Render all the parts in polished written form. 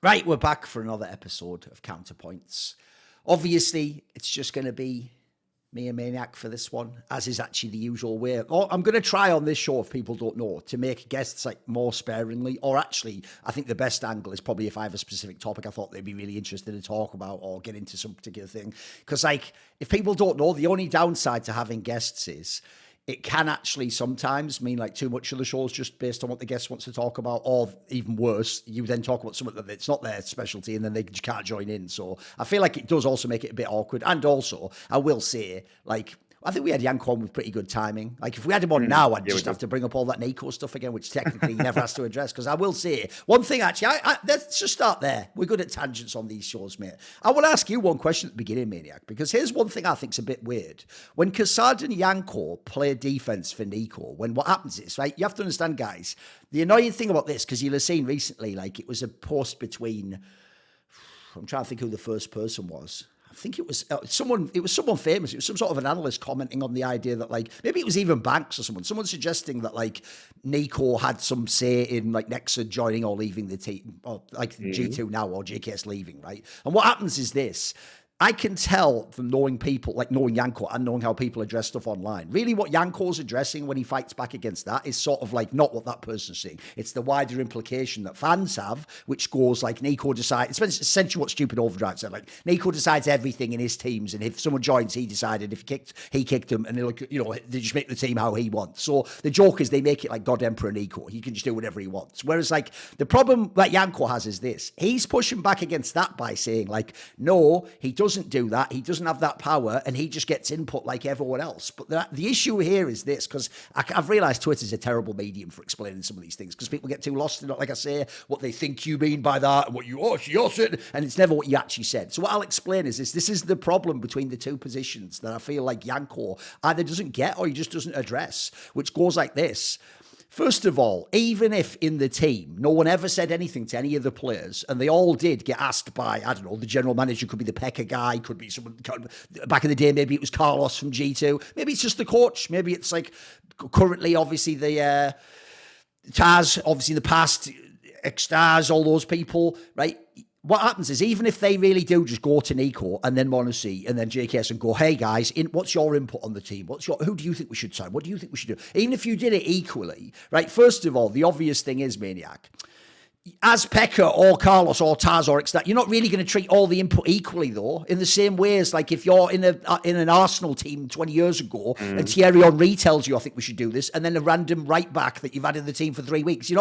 Right, we're back for another episode of Counterpoints. Obviously, it's just going to be me and Maniac for this one, as is actually the usual way. I'm going to try on this show, if people don't know, to make guests like more sparingly, or actually, I think the best angle is probably if I have a specific topic I thought they'd be really interested to talk about or get into some particular thing. Because like, if people don't know, the only downside to having guests is it can actually sometimes mean like too much of the show is just based on what the guest wants to talk about, or even worse, you then talk about something that it's not their specialty and then they just can't join in. So I feel like it does also make it a bit awkward. And also, I will say, like, I think we had Yanko on with pretty good timing. Like, if we had him on now, I'd just have to bring up all that NiKo stuff again, which technically he never has to address. Because I will say, one thing actually, let's just start there. We're good at tangents on these shows, mate. I want to ask you one question at the beginning, Maniac, because here's one thing I think's a bit weird. When Kassad and Yanko play defense for NiKo, when what happens is, right, you have to understand, guys, the annoying thing about this, because you'll have seen recently, like, it was a post between, I'm trying to think who the first person was. I think it was someone famous. It was some sort of an analyst commenting on the idea that, like, maybe it was even Banks or someone suggesting that, like, NiKo had some say in, like, Nexa joining or leaving the team, or like G2 now, or JKS leaving, right? And what happens is this. I can tell from knowing people, like knowing Yanko and knowing how people address stuff online. Really what Yanko's addressing when he fights back against that is sort of like not what that person's saying. It's the wider implication that fans have, which goes like NiKo decides, it's essentially what Stupid Overdrive said, like NiKo decides everything in his teams, and if someone joins, he decided. If he kicked him, and they just make the team how he wants. So the joke is they make it like God Emperor NiKo. He can just do whatever he wants. Whereas like the problem that Yanko has is this. He's pushing back against that by saying like, no, he doesn't do that. He doesn't have that power, and he just gets input like everyone else. But the issue here is this, because I've realized Twitter's a terrible medium for explaining some of these things, because people get too lost in it, like I say, what they think you mean by that, and what you're saying, and it's never what you actually said. So what I'll explain is this is the problem between the two positions that I feel like Yanko either doesn't get or he just doesn't address, which goes like this. First of all, even if in the team, no one ever said anything to any of the players, and they all did get asked by, I don't know, the general manager, could be the Pekka guy, could be someone, back in the day, maybe it was Carlos from G2, maybe it's just the coach, maybe it's like, currently, obviously, the Taz, obviously the past, X-Stars, all those people, right? What happens is, even if they really do just go to NiKo and then Monacy and then JKS and go, hey guys, what's your input on the team? Who do you think we should sign? What do you think we should do? Even if you did it equally, right? First of all, the obvious thing is, Maniac, as Pekka or Carlos or Taz or X, you're not really going to treat all the input equally, though, in the same way as like if you're in an Arsenal team 20 years ago and Thierry Henry tells you, I think we should do this, and then a random right back that you've had in the team for 3 weeks.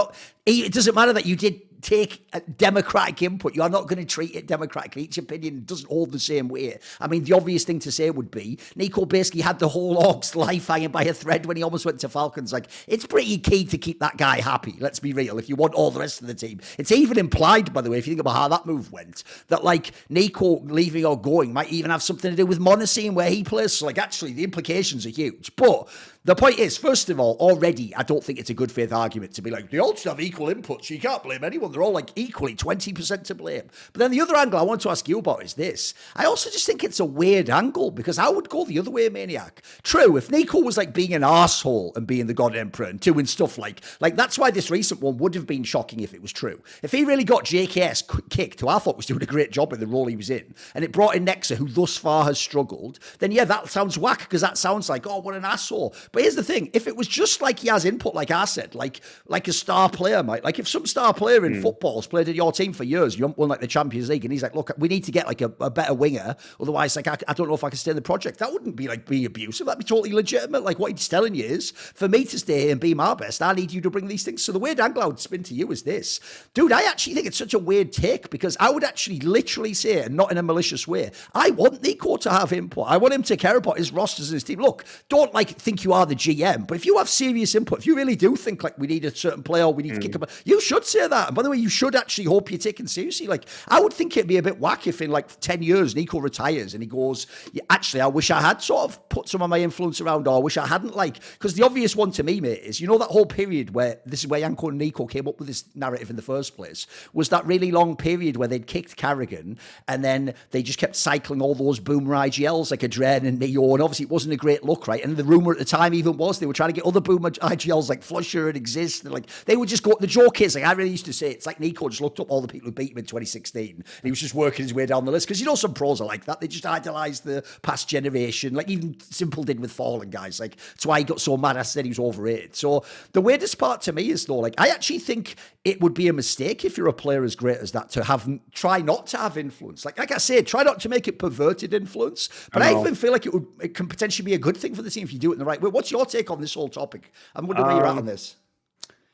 It doesn't matter that you did take a democratic input. You are not going to treat it democratically. Each opinion doesn't hold the same weight. I mean, the obvious thing to say would be NiKo basically had the whole Orcs life hanging by a thread when he almost went to Falcons. Like, it's pretty key to keep that guy happy. Let's be real. If you want all the rest of the team, it's even implied, by the way, if you think about how that move went, that like NiKo leaving or going might even have something to do with Monacy and where he plays. So like, actually, the implications are huge. But the point is, first of all, already, I don't think it's a good faith argument to be like, they all just have equal input, so you can't blame anyone. They're all like equally 20% to blame. But then the other angle I want to ask you about is this. I also just think it's a weird angle, because I would go the other way, Maniac. True, if NiKo was like being an arsehole and being the God Emperor and doing stuff like that's why this recent one would have been shocking if it was true. If he really got JKS kicked, who I thought was doing a great job in the role he was in, and it brought in Nexa, who thus far has struggled, then yeah, that sounds whack, because that sounds like, oh, what an asshole. But here's the thing, if it was just like he has input, like I said, like a star player might, like if some star player in football's played in your team for years, you haven't won like the Champions League, and he's like, look, we need to get like a better winger, otherwise like I don't know if I can stay in the project. That wouldn't be like being abusive, that'd be totally legitimate. Like what he's telling you is, for me to stay here and be my best, I need you to bring these things. So the weird angle I would spin to you is this. Dude, I actually think it's such a weird take, because I would actually literally say, and not in a malicious way, I want NiKo to have input. I want him to care about his rosters and his team. Look, don't like think you are the GM, but if you have serious input, if you really do think like we need a certain player, we need to kick him, you should say that. And by the way, you should actually hope you're taken seriously. Like, I would think it'd be a bit whack if in like 10 years NiKo retires and he goes, yeah, actually, I wish I had sort of put some of my influence around, or I wish I hadn't, like, because the obvious one to me, mate, is, you know, that whole period where this is where Yanko and NiKo came up with this narrative in the first place, was that really long period where they'd kicked Carrigan and then they just kept cycling all those boomer IGLs like Adren and Neo, and obviously it wasn't a great look, right? And the rumor at the time time even was. They were trying to get other boom IGLs like Flusher and Exist. And like they would just go. The joke is, like I really used to say, it's like NiKo just looked up all the people who beat him in 2016, and he was just working his way down the list. Because some pros are like that. They just idolize the past generation, like even Simple did with Fallen guys. Like that's why he got so mad. I said he was overrated. So the weirdest part to me is though, like I actually think it would be a mistake if you're a player as great as that to try not to have influence. Like I said, try not to make it perverted influence. But I even feel like it can potentially be a good thing for the team if you do it in the right way. What's your take on this whole topic? I'm wondering where you're at on this.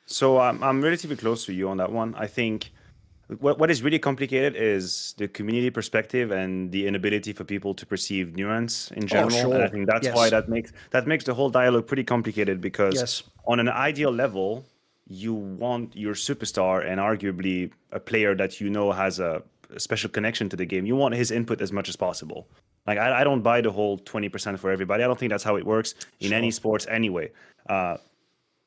So I'm relatively close to you on that one. I think what is really complicated is the community perspective and the inability for people to perceive nuance in general. Sure. And I think that's why that makes the whole dialogue pretty complicated, because on an ideal level, you want your superstar and arguably a player that has a special connection to the game. You want his input as much as possible. Like I don't buy the whole 20% for everybody. I don't think that's how it works in any sports anyway.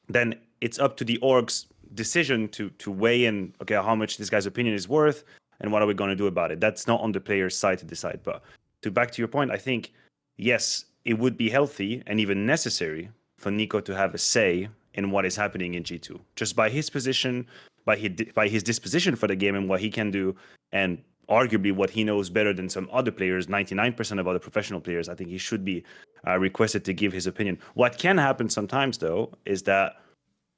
Then it's up to the org's decision to weigh in, okay, how much this guy's opinion is worth and what are we going to do about it. That's not on the player's side to decide. But back to your point, I think, yes, it would be healthy and even necessary for NiKo to have a say in what is happening in G2. Just by his position, by his disposition for the game and what he can do, and arguably what he knows better than some other players, 99% of other professional players, I think he should be requested to give his opinion. What can happen sometimes, though, is that,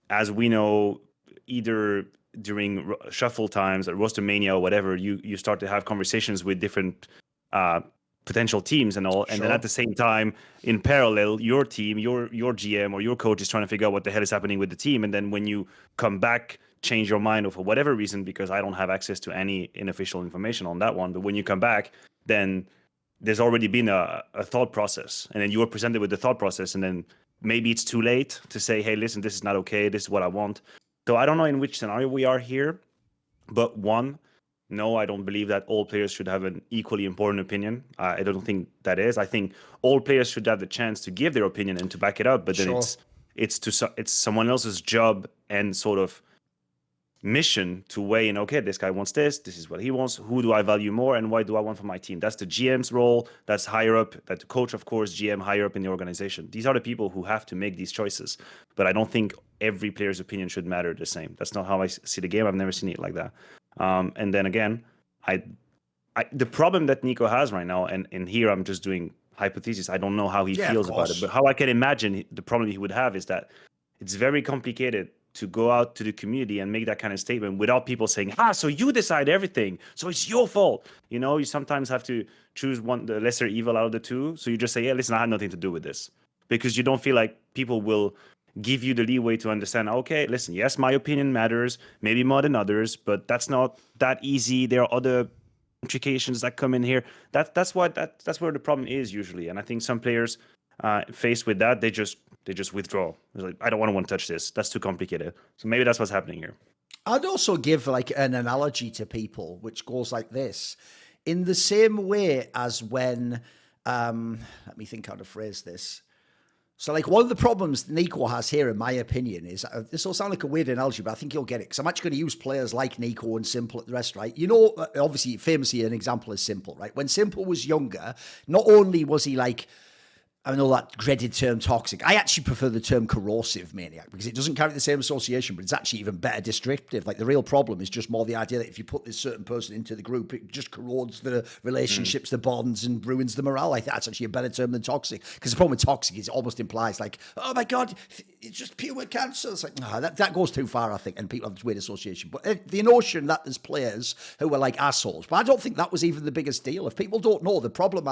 as we know, either during shuffle times or roster mania or whatever, you start to have conversations with different potential teams and all, and then at the same time, in parallel, your team, your GM or your coach is trying to figure out what the hell is happening with the team, and then when you come back, change your mind, or for whatever reason, because I don't have access to any unofficial information on that one, but when you come back, then there's already been a thought process, and then you were presented with the thought process, and then maybe it's too late to say, hey, listen, this is not okay, this is what I want. So I don't know in which scenario we are here, but no, I don't believe that all players should have an equally important opinion. I don't think that is. I think all players should have the chance to give their opinion and to back it up, but then it's someone else's job and sort of mission to weigh in, okay, this guy wants this is what he wants, who do I value more, and why do I want for my team? That's the GM's role, that's higher up, that the coach, of course, GM higher up in the organization. These are the people who have to make these choices, but I don't think every player's opinion should matter the same. That's not how I see the game. I've never seen it like that. And then again, the problem that NiKo has right now, and here I'm just doing hypothesis, I don't know how he feels about it, but how I can imagine the problem he would have is that it's very complicated to go out to the community and make that kind of statement without people saying, so you decide everything, so it's your fault. You sometimes have to choose the lesser evil out of the two. So you just say, yeah, listen, I had nothing to do with this. Because you don't feel like people will give you the leeway to understand, okay, listen, yes, my opinion matters, maybe more than others, but that's not that easy. There are other implications that come in here. That's where the problem is usually. And I think some players faced with that, they just withdraw. They're like, I don't want to touch this. That's too complicated. So maybe that's what's happening here. I'd also give like an analogy to people, which goes like this. In the same way as when, let me think how to phrase this. So like one of the problems NiKo has here, in my opinion, is this will sound like a weird analogy, but I think you'll get it because I'm actually going to use players like NiKo and Simple at the rest, right? Obviously, famously, an example is Simple, right? When Simple was younger, not only was he like, I know that dreaded term toxic. I actually prefer the term corrosive maniac because it doesn't carry the same association, but it's actually even better descriptive. Like the real problem is just more the idea that if you put this certain person into the group, it just corrodes the relationships, the bonds, and ruins the morale. I think that's actually a better term than toxic, because the problem with toxic is it almost implies like, oh my God, it's just pure cancer. It's like, no, that goes too far, I think, and people have this weird association. But the notion that there's players who were like assholes, but I don't think that was even the biggest deal. If people don't know, the problem,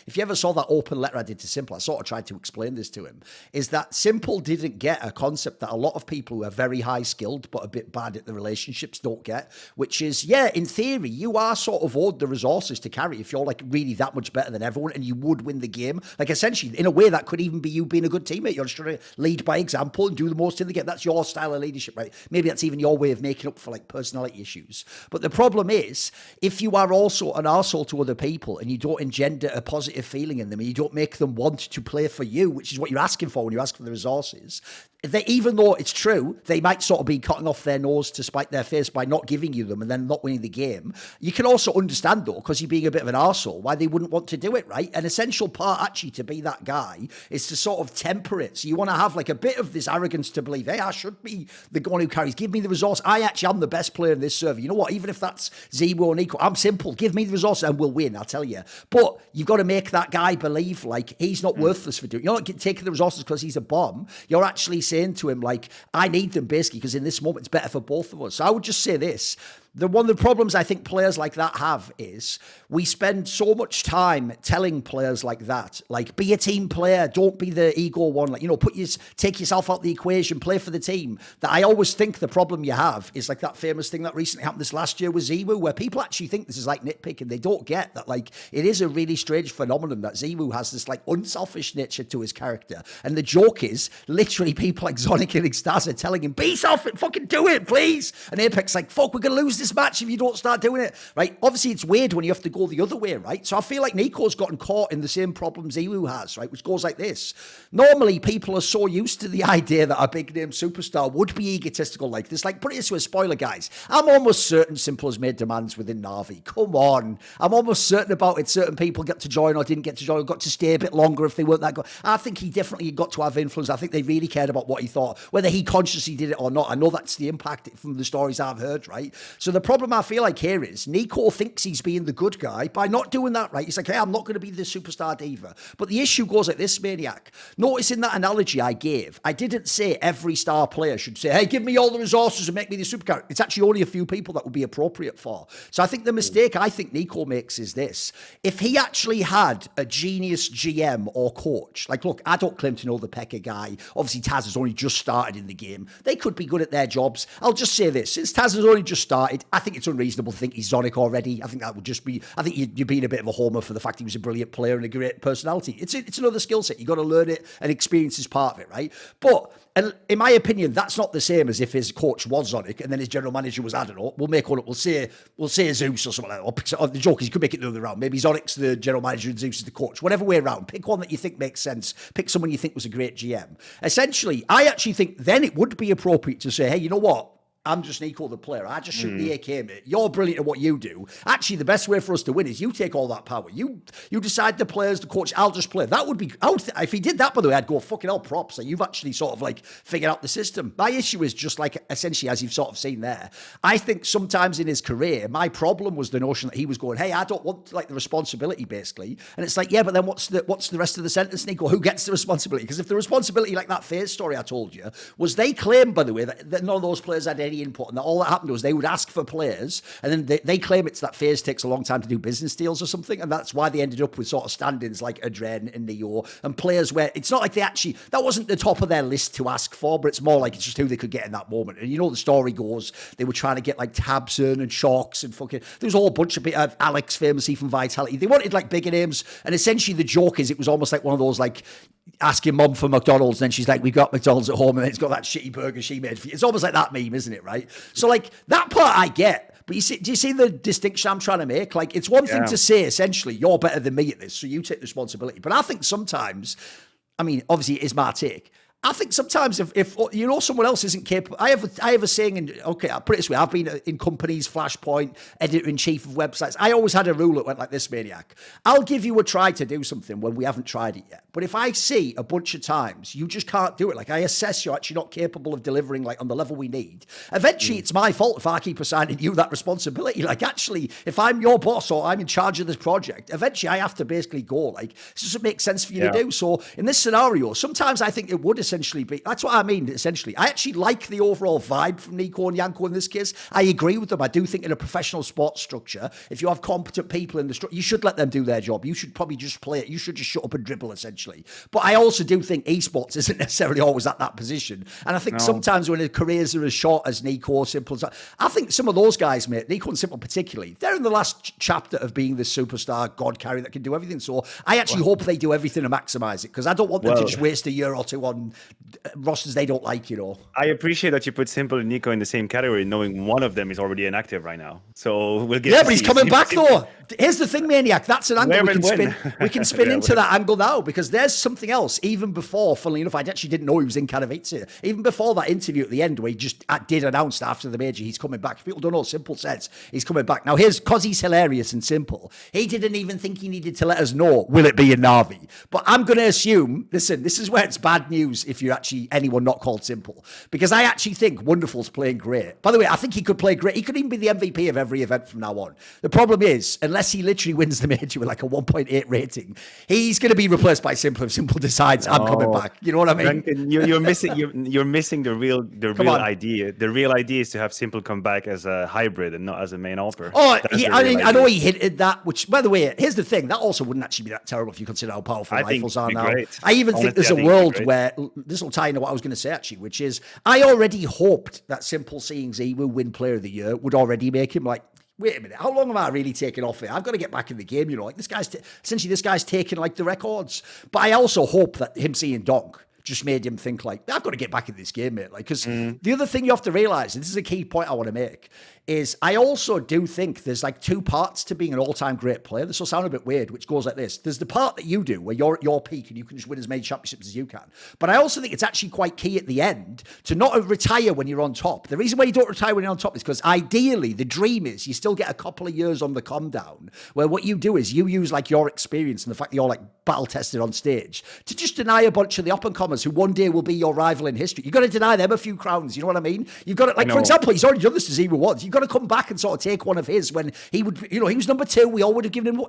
if you ever saw that open letter I did to Simple, I sort of tried to explain this to him, is that Simple didn't get a concept that a lot of people who are very high skilled but a bit bad at the relationships don't get, which is, yeah, in theory, you are sort of owed the resources to carry if you're like really that much better than everyone and you would win the game. Like essentially, in a way, that could even be you being a good teammate. You're just trying to lead by example and do the most in the game. That's your style of leadership, right? Maybe that's even your way of making up for like personality issues. But the problem is, if you are also an arsehole to other people and you don't engender a positive feeling in them and you don't make them want to play for you, which is what you're asking for when you ask for the resources, even though it's true, they might sort of be cutting off their nose to spite their face by not giving you them and then not winning the game. You can also understand, though, because you're being a bit of an arsehole, why they wouldn't want to do it, right? An essential part, actually, to be that guy is to sort of temper it. So you want to have like a bit of this arrogance to believe, hey, I should be the one who carries. Give me the resource. I actually am the best player in this server. You know what? Even if that's Zero or NiKo, I'm simple. Give me the resource and we'll win, I'll tell you. But you've got to make that guy believe like he's not worthless for doing it. You're not taking the resources because he's a bomb. You're actually saying to him, like, I need them basically because in this moment it's better for both of us. So I would just say this. One of the problems I think players like that have is we spend so much time telling players like that, like, be a team player, don't be the ego one, like, you know, take yourself out the equation, play for the team. That I always think the problem you have is like that famous thing that recently happened this last year with Zero, where people actually think this is like nitpicking. They don't get that, like, it is a really strange phenomenon that Zero has this like unselfish nature to his character. And the joke is literally people like Zonic and Extaz are telling him, be selfish, fucking do it, please. And Apex like, fuck, we're going to lose this match if you don't start doing it, right? Obviously, it's weird when you have to go the other way, right? So I feel like NiKo's gotten caught in the same problem Zero has, right? Which goes like this. Normally, people are so used to the idea that a big-name superstar would be egotistical like this. Like, put it this way, spoiler, guys. I'm almost certain Simple has made demands within NAVI. Come on. I'm almost certain about it. Certain people get to join or didn't get to join or got to stay a bit longer if they weren't that good. I think he definitely got to have influence. I think they really cared about what he thought, whether he consciously did it or not. I know that's the impact from the stories I've heard, right? So the problem I feel like here is NiKo thinks he's being the good guy by not doing that, right? He's like, hey, I'm not going to be the superstar diva. But the issue goes like this, Maniac. Notice in that analogy I gave, I didn't say every star player should say, hey, give me all the resources and make me the superstar. It's actually only a few people that would be appropriate for. So I think the mistake I think NiKo makes is this. If he actually had a genius GM or coach, like, look, I don't claim to know the Pekka guy. Obviously, Taz has only just started in the game. They could be good at their jobs. I'll just say this. Since Taz has only just started, I think it's unreasonable to think he's Zonic already. I think that would just be, I think you're being a bit of a homer for the fact he was a brilliant player and a great personality. It's another skill set. You've got to learn it, and experience is part of it, right? But in my opinion, that's not the same as if his coach was Zonic and then his general manager was, I don't know, we'll say Zeus or something like that. Or the joke is you could make it the other way around. Maybe Zonic's the general manager and Zeus is the coach. Whatever way around. Pick one that you think makes sense. Pick someone you think was a great GM. Essentially, I actually think then it would be appropriate to say, hey, you know what? I'm just NiKo the player. I just shoot the AK, mate. You're brilliant at what you do. Actually, the best way for us to win is you take all that power. You decide the players, the coach, I'll just play. That would be, if he did that, by the way, I'd go fucking hell props. Like, you've actually sort of like figured out the system. My issue is just like, essentially, as you've sort of seen there, I think sometimes in his career, my problem was the notion that he was going, hey, I don't want like the responsibility, basically. And it's like, yeah, but then what's the rest of the sentence, NiKo? Who gets the responsibility? Because if the responsibility, like that FaZe story I told you, was they claimed, by the way, that none of those players had any input, and that all that happened was they would ask for players, and then they claim it's that FaZe takes a long time to do business deals or something, and that's why they ended up with sort of stand-ins like Adren and Neo, and players where it's not like they actually, that wasn't the top of their list to ask for, but it's more like it's just who they could get in that moment. And you know the story goes, they were trying to get like Tabson and Sharks and fucking, there was a whole bunch of Alex famously from Vitality. They wanted like bigger names, and essentially the joke is it was almost like one of those like asking mum for McDonald's, and then she's like, we've got McDonald's at home, and it's got that shitty burger she made for you. It's almost like that meme, isn't it, right? So like that part I get, but do you see the distinction I'm trying to make? Like, it's one thing to say essentially you're better than me at this, so you take the responsibility. But I think sometimes, I mean, obviously it is my take, I think sometimes if you know someone else isn't capable, I have a saying, and okay, I'll put it this way, I've been in companies, Flashpoint, editor-in-chief of websites. I always had a rule that went like this, Maniac. I'll give you a try to do something when we haven't tried it yet. But if I see a bunch of times you just can't do it, like I assess you're actually not capable of delivering like on the level we need, eventually it's my fault if I keep assigning you that responsibility. Like, actually, if I'm your boss or I'm in charge of this project, eventually I have to basically go, like, this doesn't make sense for you to do. So in this scenario, sometimes I think it would essentially be, that's what I mean, essentially. I actually like the overall vibe from NiKo and Yanko in this case. I agree with them. I do think in a professional sports structure, if you have competent people in the structure, you should let them do their job. You should probably just play it. You should just shut up and dribble, essentially. But I also do think esports isn't necessarily always at that position. And I think sometimes when their careers are as short as NiKo or Simple, I think some of those guys, mate, NiKo and Simple particularly, they're in the last chapter of being the superstar god carrier that can do everything. So I actually hope they do everything to maximize it, because I don't want them to just waste a year or two on rosters they don't like, you know. I appreciate that you put Simple and NiKo in the same category, knowing one of them is already inactive right now. So we'll get. Yeah, but he's coming back though. here's the thing, Maniac. That's an angle we can spin into that angle now, because there's something else. Even before, funnily enough, I actually didn't know he was in Katowice. Even before that interview at the end, where he just did announce that after the major he's coming back. If people don't know, Simple says he's coming back. Now, because he's hilarious and simple, he didn't even think he needed to let us know, will it be in NAVI? But I'm going to assume, listen, this is where it's bad news if you're actually anyone not called Simple, because I actually think Wonderful's playing great. By the way, I think he could play great. He could even be the MVP of every event from now on. The problem is, unless he literally wins the major with like a 1.8 rating, he's going to be replaced by Simple if Simple decides I'm coming back. You know what I mean? Duncan, you're missing the real idea. The real idea is to have Simple come back as a hybrid and not as a main AWPer. Oh, I know he hinted that. Which, by the way, here's the thing: that also wouldn't actually be that terrible if you consider how powerful rifles are now. Great. I even think there's a world where this will tie into what I was going to say actually, which is I already hoped that Simple seeing Z will win Player of the Year would already make him like, wait a minute, how long am I really taking off here? I've got to get back in the game, you know. Like this guy's taking like the records. But I also hope that him seeing Donk just made him think like, I've got to get back in this game, mate. Like, because the other thing you have to realize, and this is a key point I want to make, is I also do think there's like two parts to being an all-time great player. This will sound a bit weird, which goes like this. There's the part that you do where you're at your peak and you can just win as many championships as you can. But I also think it's actually quite key at the end to not retire when you're on top. The reason why you don't retire when you're on top is because ideally the dream is you still get a couple of years on the calm down, where what you do is you use like your experience and the fact that you're like battle tested on stage to just deny a bunch of the up-and-comers who one day will be your rival in history. You've got to deny them a few crowns. You know what I mean? You've got to, like, for example, he's already done this to Zero once. You've got to come back and sort of take one of his when he would, you know, he was number 2. We all would have given him.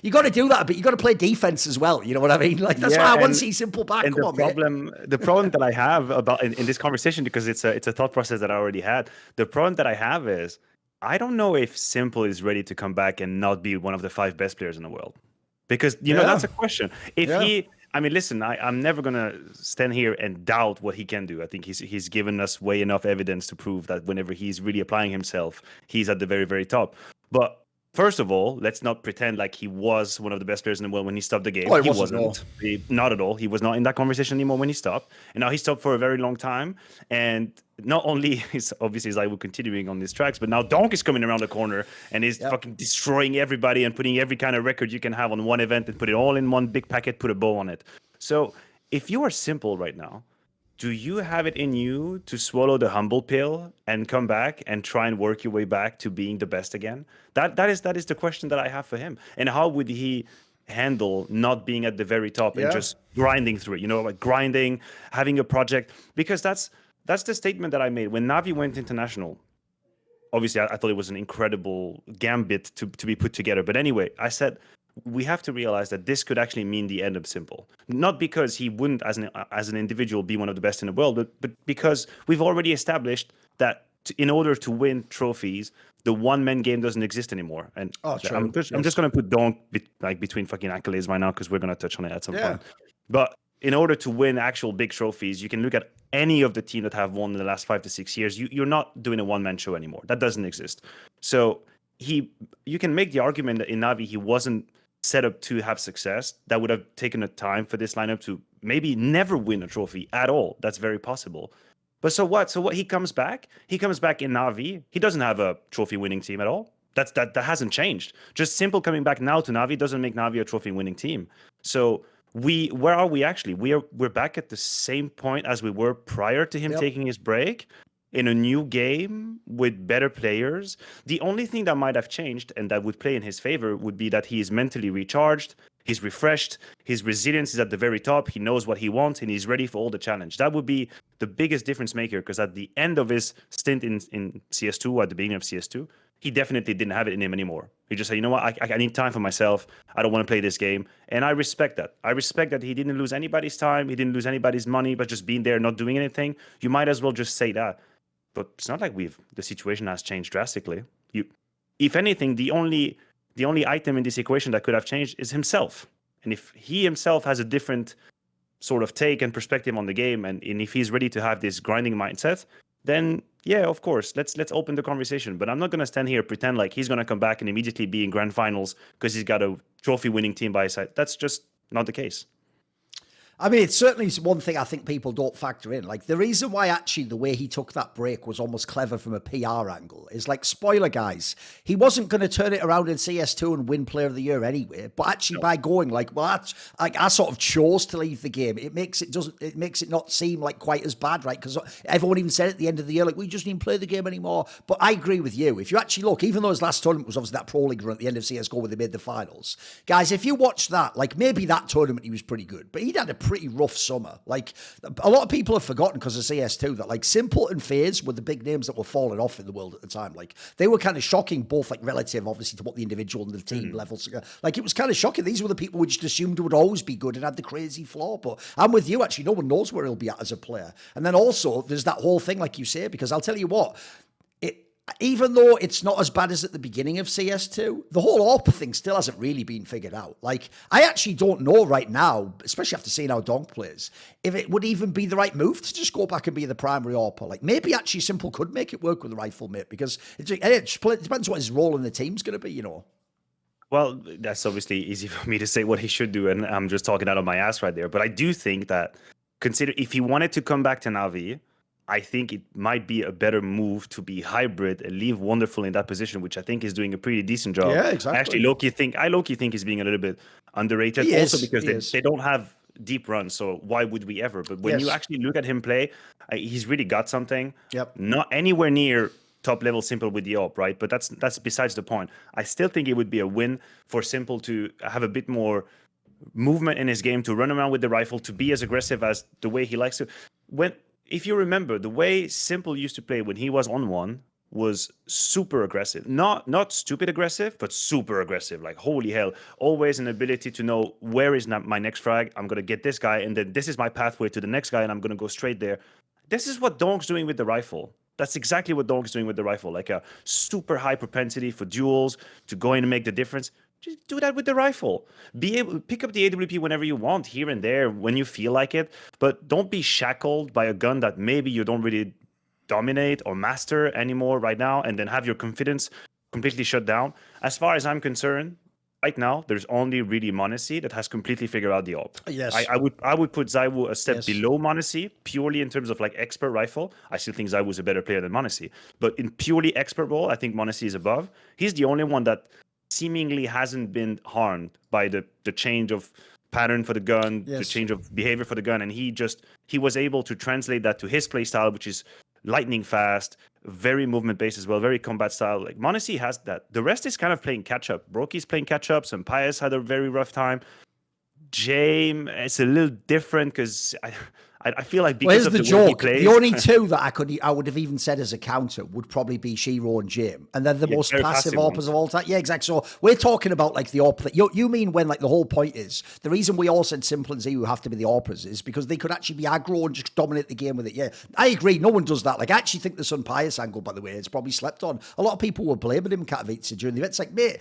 You got to do that, but you got to play defense as well. You know what I mean? Like that's why I want to see Simple back. And the problem that I have about in this conversation, because it's a thought process that I already had. The problem that I have is I don't know if Simple is ready to come back and not be one of the 5 best players in the world, because you know that's a question. If he. I mean, listen, I'm never going to stand here and doubt what he can do. I think he's given us way enough evidence to prove that whenever he's really applying himself, he's at the very, very top. But first of all, let's not pretend like he was one of the best players in the world when he stopped the game. Oh, he wasn't. Not at all. He was not in that conversation anymore when he stopped. And now he stopped for a very long time. And not only is obviously Zai continuing on these tracks, but now Donk is coming around the corner and is fucking destroying everybody and putting every kind of record you can have on one event and put it all in one big packet, put a bow on it. So if you are Simple right now, do you have it in you to swallow the humble pill and come back and try and work your way back to being the best again? That is the question that I have for him. And how would he handle not being at the very top and just grinding through it? You know, like grinding, having a project, because that's the statement that I made when NAVI went international. Obviously, I thought it was an incredible gambit to be put together. But anyway, I said, we have to realize that this could actually mean the end of Simple. Not because he wouldn't, as an individual, be one of the best in the world, but because we've already established that in order to win trophies, the one-man game doesn't exist anymore. And I'm just going to put Donk between fucking accolades right now, because we're going to touch on it at some point. But in order to win actual big trophies, you can look at any of the team that have won in the last 5 to 6 years. You're not doing a one-man show anymore. That doesn't exist. So you can make the argument that in NAVI he wasn't set up to have success. That would have taken a time for this lineup to maybe never win a trophy at all. That's very possible. But so what? So what? He comes back. He comes back in NAVI. He doesn't have a trophy-winning team at all. That hasn't changed. Just Simple coming back now to NAVI doesn't make NAVI a trophy-winning team. So where are we actually? We're back at the same point as we were prior to him taking his break, in a new game with better players. The only thing that might have changed and that would play in his favor would be that he is mentally recharged, he's refreshed, his resilience is at the very top, he knows what he wants, and he's ready for all the challenge. That would be the biggest difference maker, because at the end of his stint in CS2, at the beginning of CS2, he definitely didn't have it in him anymore. He just said, you know what, I need time for myself. I don't want to play this game. And I respect that. I respect that he didn't lose anybody's time. He didn't lose anybody's money, but just being there, not doing anything. You might as well just say that. But it's not like the situation has changed drastically. If anything, the only item in this equation that could have changed is himself. And if he himself has a different sort of take and perspective on the game, and if he's ready to have this grinding mindset, then yeah, of course, let's open the conversation. But I'm not going to stand here and pretend like he's going to come back and immediately be in grand finals because he's got a trophy-winning team by his side. That's just not the case. I mean, it's certainly one thing I think people don't factor in. Like, the reason why actually the way he took that break was almost clever from a PR angle is, like, spoiler guys, he wasn't going to turn it around in CS2 and win Player of the Year anyway. But actually, by going like, well, that's, like, I sort of chose to leave the game. It makes it not seem like quite as bad, right? Because everyone even said at the end of the year, like, we just didn't play the game anymore. But I agree with you. If you actually look, even though his last tournament was obviously that Pro League run at the end of CS:GO where they made the finals, guys, if you watch that, like, maybe that tournament he was pretty good, but he'd had a pretty rough summer. Like, a lot of people have forgotten because of CS2 that, like, Simple and FaZe were the big names that were falling off in the world at the time. Like, they were kind of shocking, both, like, relative, obviously, to what the individual and the team levels. Like, it was kind of shocking. These were the people we just assumed would always be good and had the crazy flaw. But I'm with you, actually. No one knows where he'll be at as a player. And then also, there's that whole thing, like you say, because I'll tell you what, even though it's not as bad as at the beginning of CS2, the whole AWPer thing still hasn't really been figured out. Like, I actually don't know right now, especially after seeing how Donk plays, if it would even be the right move to just go back and be the primary AWPer. Like, maybe actually Simple could make it work with the rifle, mate, because it depends what his role in the team's going to be, you know. Well, that's obviously easy for me to say what he should do, and I'm just talking out of my ass right there. But I do think that, consider if he wanted to come back to NAVI, I think it might be a better move to be hybrid and leave Wonderful in that position, which I think is doing a pretty decent job. Yeah, exactly. I actually low-key think he's being a little bit underrated. Because they don't have deep runs, so why would we ever? But when you actually look at him play, he's really got something. Yep. Not anywhere near top level Simple with the AWP, right? But that's besides the point. I still think it would be a win for Simple to have a bit more movement in his game, to run around with the rifle, to be as aggressive as the way he likes to. If you remember, the way Simple used to play when he was on one was super aggressive. Not stupid aggressive, but super aggressive. Like, holy hell, always an ability to know where is my next frag. I'm going to get this guy, and then this is my pathway to the next guy, and I'm going to go straight there. This is what Donk's doing with the rifle. That's exactly what Donk's doing with the rifle. Like a super high propensity for duels, to go in and make the difference. Just do that with the rifle. Be able to pick up the AWP whenever you want, here and there, when you feel like it. But don't be shackled by a gun that maybe you don't really dominate or master anymore right now, and then have your confidence completely shut down. As far as I'm concerned, right now, there's only really m0NESY that has completely figured out the AWP. Yes. I would put ZywOo a step below m0NESY, purely in terms of, like, expert rifle. I still think ZywOo's a better player than m0NESY. But in purely expert role, I think m0NESY is above. He's the only one that seemingly hasn't been harmed by the change of pattern for the gun, the change of behavior for the gun, and he was able to translate that to his play style, which is lightning fast, very movement based as well, very combat style. Like, m0NESY has that. The rest is kind of playing catch up. Broky's playing catch up. Sampaio had a very rough time. James, it's a little different because I feel like because of the way he plays, the only two that I would have even said as a counter would probably be Shiro and Jim, and they're the most passive AWPers of all time. Yeah, exactly. So we're talking about, like, the AWP that you mean when, like, the whole point is the reason we all said Simple and ZywOo have to be the AWPers is because they could actually be aggro and just dominate the game with it. Yeah, I agree. No one does that. Like, I actually think the Sampaio angle, by the way, is probably slept on. A lot of people were blaming him, Katowice, during the event. It's like, mate,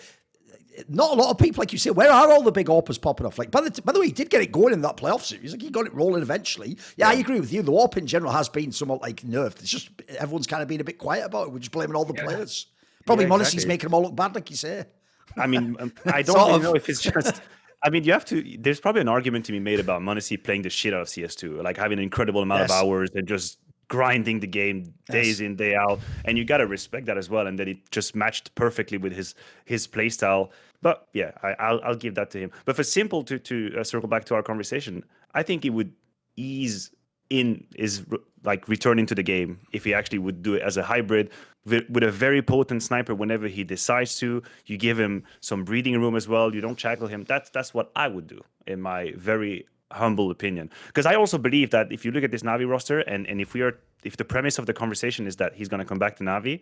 not a lot of people, like you say, where are all the big AWPers popping off? Like, by the way, he did get it going in that playoff series. Like, he got it rolling eventually. Yeah, I agree with you. The AWP in general has been somewhat, like, nerfed. It's just everyone's kind of been a bit quiet about it. We're just blaming all the players. Probably m0NESY's making them all look bad, like you say. I mean, I don't really know if it's just... I mean, there's probably an argument to be made about m0NESY playing the shit out of CS2, like having an incredible amount of hours and just grinding the game days in, day out, and you got to respect that as well. And that it just matched perfectly with his play style. But yeah, I'll give that to him. But for Simple to circle back to our conversation, I think it would ease in his, like, return into the game if he actually would do it as a hybrid with a very potent sniper whenever he decides to. You give him some breathing room as well. You don't shackle him. That's what I would do, in my very humble opinion. Because I also believe that if you look at this NAVI roster, and if the premise of the conversation is that he's going to come back to NAVI,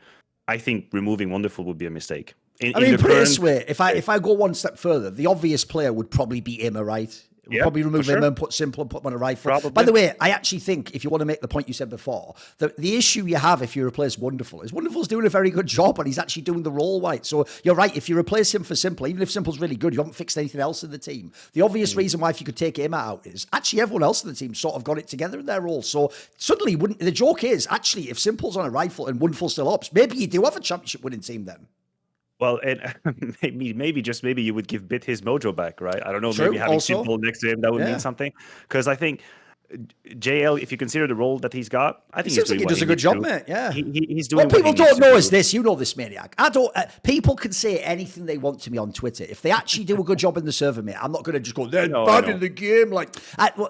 I think removing Wonderful would be a mistake. Put it this way, if I go one step further, the obvious player would probably be Imma, right? We'll probably remove him and put Simple and put him on a rifle. Probably. By the way, I actually think, if you want to make the point you said before, the issue you have if you replace Wonderful is Wonderful's doing a very good job and he's actually doing the role right. So you're right, if you replace him for Simple, even if Simple's really good, you haven't fixed anything else in the team. The obvious reason why if you could take Imma out is actually everyone else in the team sort of got it together in their role. So suddenly, the joke is, actually, if Simple's on a rifle and Wonderful's still up, maybe you do have a championship winning team then. Well, and maybe you would give Bit his mojo back, right? I don't know. Maybe True, having also. Simple next to him, that would mean Yeah. something. Because I think JL, if you consider the role that he's got, I It think he's seems like doing he what does he a good needs job, to. mate. Yeah. He's doing What what he people needs don't to know do. is this. You know this, Maniac. I don't. People can say anything they want to me on Twitter. If they actually do a good job in the server, mate, I'm not going to just go, they're I bad know. in the game. Like,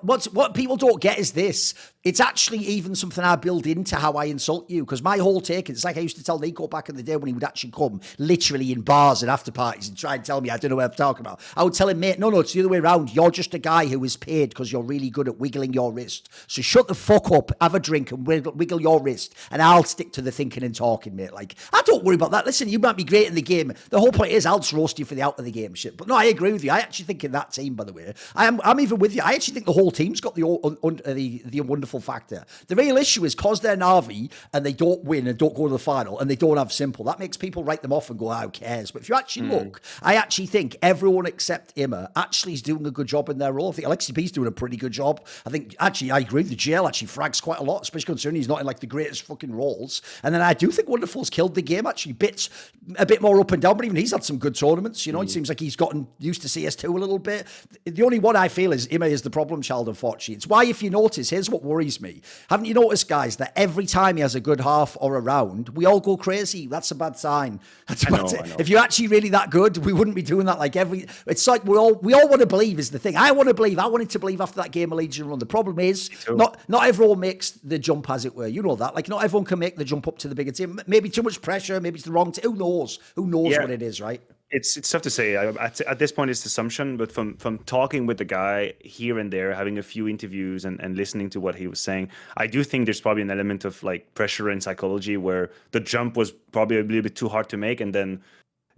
what people don't get is this. It's actually even something I build into how I insult you. Because my whole take, it's like I used to tell NiKo back in the day when he would actually come literally in bars and after parties and try and tell me I don't know what I'm talking about. I would tell him, mate, no, it's the other way around. You're just a guy who is paid because you're really good at wiggling your wrist. So shut the fuck up, have a drink and wiggle your wrist, and I'll stick to the thinking and talking, mate. Like, I don't worry about that. Listen, you might be great in the game. The whole point is I'll just roast you for the out of the game shit. But no, I agree with you. I actually think in that team, by the way, I'm even with you. I actually think the whole team's got the wonderful factor. The real issue is because they're Navi and they don't win and don't go to the final and they don't have Simple. That makes people write them off and go, who cares? But if you actually look, I actually think everyone except Imma actually is doing a good job in their role. I think Alexi B's doing a pretty good job. I think actually I agree with the GL actually frags quite a lot, especially considering he's not in like the greatest fucking roles. And then I do think Wonderful's killed the game actually. Bits a bit more up and down, but even he's had some good tournaments. You know, it seems like he's gotten used to CS2 a little bit. The only one I feel is Imma is the problem child, unfortunately. It's why, if you notice, here's what worries me. Haven't you noticed, guys, that every time he has a good half or a round, we all go crazy? That's a bad sign. That's a bad sign. If you're actually really that good, we wouldn't be doing that. Like it's like we all want to believe is the thing. I wanted to believe after that game of Legion run. The problem is not everyone makes the jump, as it were. You know that. Like, not everyone can make the jump up to the bigger team. Maybe too much pressure. Maybe it's the wrong team. Who knows? Who knows what it is, right? It's tough to say. At this point, it's assumption. But from talking with the guy here and there, having a few interviews and listening to what he was saying, I do think there's probably an element of like pressure and psychology where the jump was probably a little bit too hard to make, and then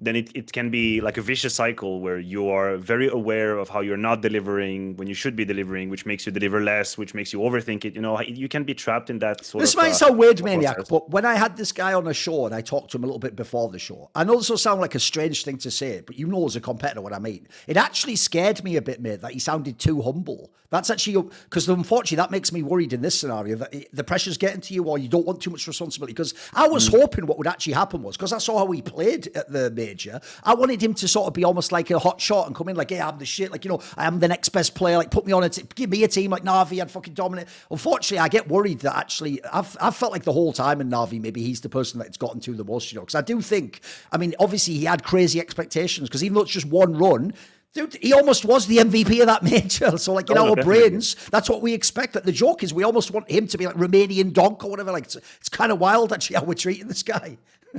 it can be like a vicious cycle where you are very aware of how you're not delivering when you should be delivering, which makes you deliver less, which makes you overthink it. You know, you can be trapped in that sort of. This might sound weird, Maniac, but when I had this guy on a show and I talked to him a little bit before the show, I know this will sound like a strange thing to say, but you know as a competitor what I mean. It actually scared me a bit, mate, that he sounded too humble. That's actually, because unfortunately that makes me worried in this scenario, that the pressure's getting to you or you don't want too much responsibility. Because I was hoping what would actually happen was, because I saw how he played at the major, I wanted him to sort of be almost like a hot shot and come in like, hey, I'm the shit. Like, you know, I am the next best player. Like, put me on a give me a team like Navi. I'd fucking dominate. Unfortunately, I get worried that actually I've felt like the whole time in Navi, maybe he's the person that's gotten to the most, you know, because I do think, I mean, obviously he had crazy expectations because even though it's just one run, dude, he almost was the MVP of that major. So, like, in our brains, that's what we expect. That the joke is we almost want him to be like Romanian donk or whatever. Like, it's kind of wild, actually, how we're treating this guy.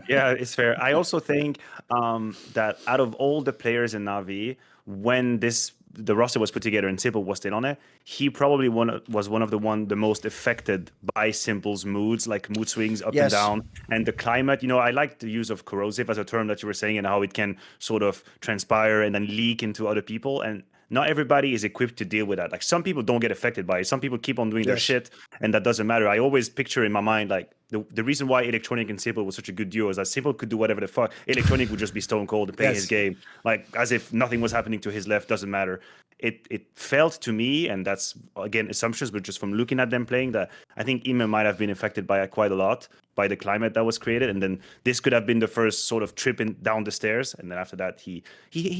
Yeah, it's fair. I also think that out of all the players in Navi, when the roster was put together and Simple was still on it, he probably was one of the most affected by Simple's moods, like mood swings up and down, and the climate. You know, I like the use of corrosive as a term that you were saying, and how it can sort of transpire and then leak into other people. And not everybody is equipped to deal with that. Like, some people don't get affected by it. Some people keep on doing their shit, and that doesn't matter. I always picture in my mind, like, the reason why Electronic and Simple was such a good duo is that Simple could do whatever the fuck. Electronic would just be stone cold and playing his game, like as if nothing was happening to his left. Doesn't matter. It felt to me, and that's again assumptions, but just from looking at them playing, that I think Imma might have been affected by it quite a lot, by the climate that was created, and then this could have been the first sort of trip down the stairs, and then after that he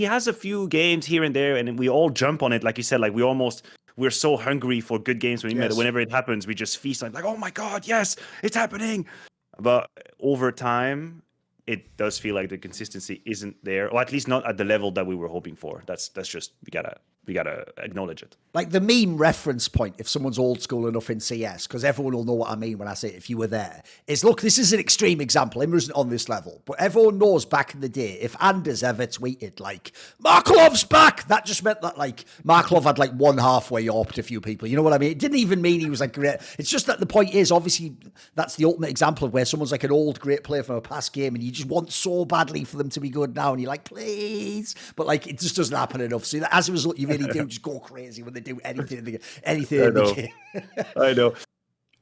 has a few games here and there, and we all jump on it, like you said, like we're so hungry for good games whenever it happens, we just feast like, oh my god, yes, it's happening. But over time, it does feel like the consistency isn't there, or at least not at the level that we were hoping for. That's just we gotta acknowledge it. Like the meme reference point, if someone's old school enough in CS, because everyone will know what I mean when I say if you were there, is, look, this is an extreme example. Imma isn't on this level, but everyone knows back in the day, if Anders ever tweeted like, Markelov's back, that just meant that like Markelov had like one halfway opt a few people. You know what I mean? It didn't even mean he was like great. It's just that the point is, obviously, that's the ultimate example of where someone's like an old great player from a past game and you just want so badly for them to be good now and you're like, please. But like, it just doesn't happen enough. So as a result, you really do just go crazy when they do anything in the game. I know.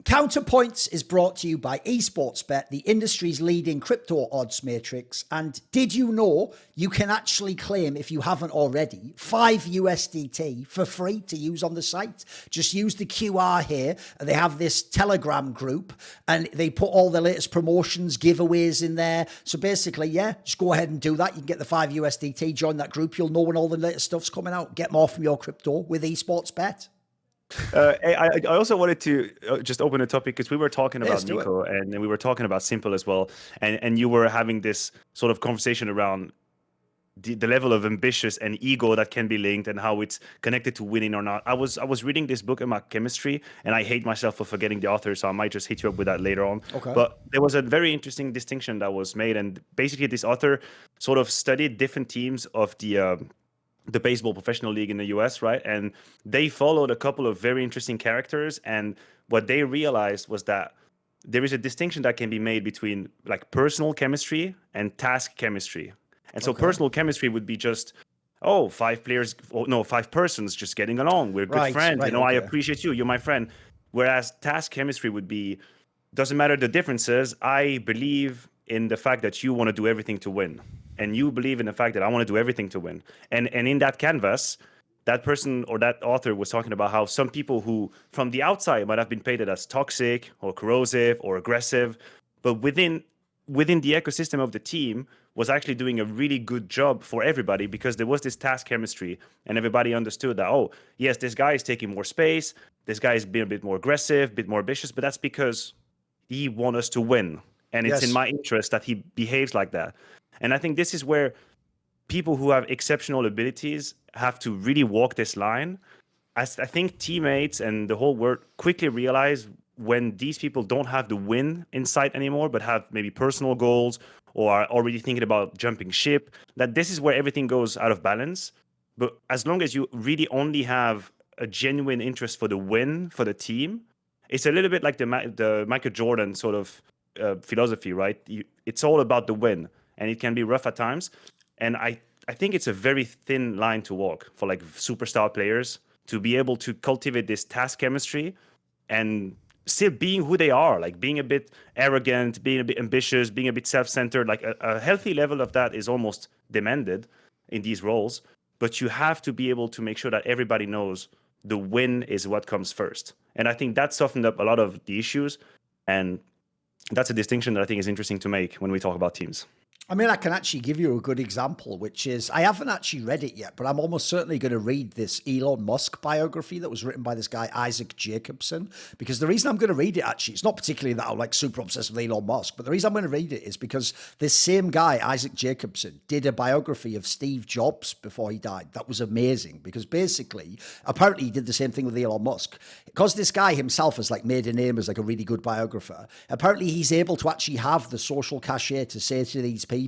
Counterpoints is brought to you by eSportsBet, the industry's leading crypto odds matrix. And did you know you can actually claim, if you haven't already, 5 USDT for free to use on the site? Just use the QR here. They have this Telegram group and they put all the latest promotions, giveaways in there. So basically, yeah, just go ahead and do that. You can get the 5 USDT, join that group. You'll know when all the latest stuff's coming out. Get more from your crypto with eSportsBet. I also wanted to just open a topic because we were talking about NiKo and we were talking about Simple as well. And you were having this sort of conversation around the level of ambitious and ego that can be linked and how it's connected to winning or not. I was reading this book about chemistry and I hate myself for forgetting the author, so I might just hit you up with that later on. Okay. But there was a very interesting distinction that was made, and basically this author sort of studied different teams of the baseball professional league in the US, right? And they followed a couple of very interesting characters. And what they realized was that there is a distinction that can be made between like personal chemistry and task chemistry. And so personal chemistry would be just, 5 persons just getting along. We're good friends. Right, I appreciate you. You're my friend. Whereas task chemistry would be, doesn't matter the differences. I believe in the fact that you want to do everything to win. And you believe in the fact that I want to do everything to win. And in that canvas, that person or that author was talking about how some people who from the outside might have been painted as toxic or corrosive or aggressive, but within the ecosystem of the team was actually doing a really good job for everybody because there was this task chemistry and everybody understood that, yes, this guy is taking more space. This guy is being a bit more aggressive, a bit more ambitious, but that's because he wants us to win. And it's in my interest that he behaves like that. And I think this is where people who have exceptional abilities have to really walk this line. As I think teammates and the whole world quickly realize when these people don't have the win in sight anymore, but have maybe personal goals or are already thinking about jumping ship, that this is where everything goes out of balance. But as long as you really only have a genuine interest for the win for the team, it's a little bit like the Michael Jordan sort of philosophy, right? It's all about the win. And it can be rough at times. And I think it's a very thin line to walk for like superstar players to be able to cultivate this task chemistry and still being who they are, like being a bit arrogant, being a bit ambitious, being a bit self-centered. Like a healthy level of that is almost demanded in these roles. But you have to be able to make sure that everybody knows the win is what comes first. And I think that softened up a lot of the issues. And that's a distinction that I think is interesting to make when we talk about teams. I mean, I can actually give you a good example, which is, I haven't actually read it yet, but I'm almost certainly going to read this Elon Musk biography that was written by this guy, Isaac Jacobson, because the reason I'm going to read it, actually, it's not particularly that I'm like super obsessed with Elon Musk, but the reason I'm going to read it is because this same guy, Isaac Jacobson, did a biography of Steve Jobs before he died. That was amazing because basically, apparently he did the same thing with Elon Musk. Because this guy himself has like made a name as like a really good biographer, apparently he's able to actually have the social cachet to say to these people,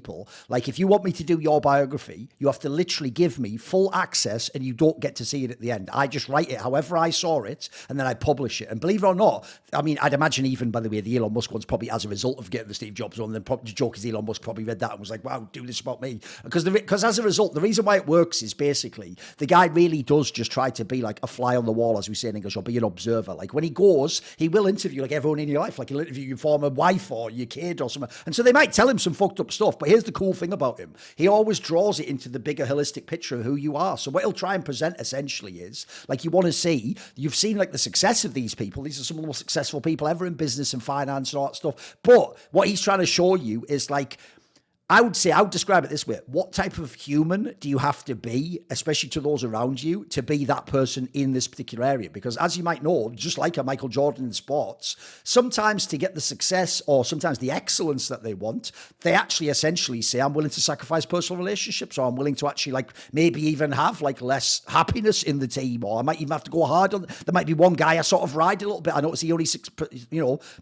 like, if you want me to do your biography, you have to literally give me full access and you don't get to see it at the end. I just write it however I saw it and then I publish it. And believe it or not, I mean, I'd imagine even, by the way, the Elon Musk one's probably as a result of getting the Steve Jobs one, then probably the joke is Elon Musk probably read that and was like, wow, do this about me. Because as a result, the reason why it works is basically the guy really does just try to be like a fly on the wall, as we say in English, or be an observer. Like when he goes, he will interview like everyone in your life, like he'll interview your former wife or your kid or something. And so they might tell him some fucked up stuff, but here's the cool thing about him. He always draws it into the bigger holistic picture of who you are. So what he'll try and present essentially is like, you want to see, you've seen like the success of these people. These are some of the most successful people ever in business and finance and all that stuff. But what he's trying to show you is like, I would describe it this way. What type of human do you have to be, especially to those around you, to be that person in this particular area? Because as you might know, just like a Michael Jordan in sports, sometimes to get the success or sometimes the excellence that they want, they actually essentially say, I'm willing to sacrifice personal relationships, or I'm willing to actually like maybe even have like less happiness in the team, or I might even have to go hard on. There might be one guy I sort of ride a little bit. I notice he only,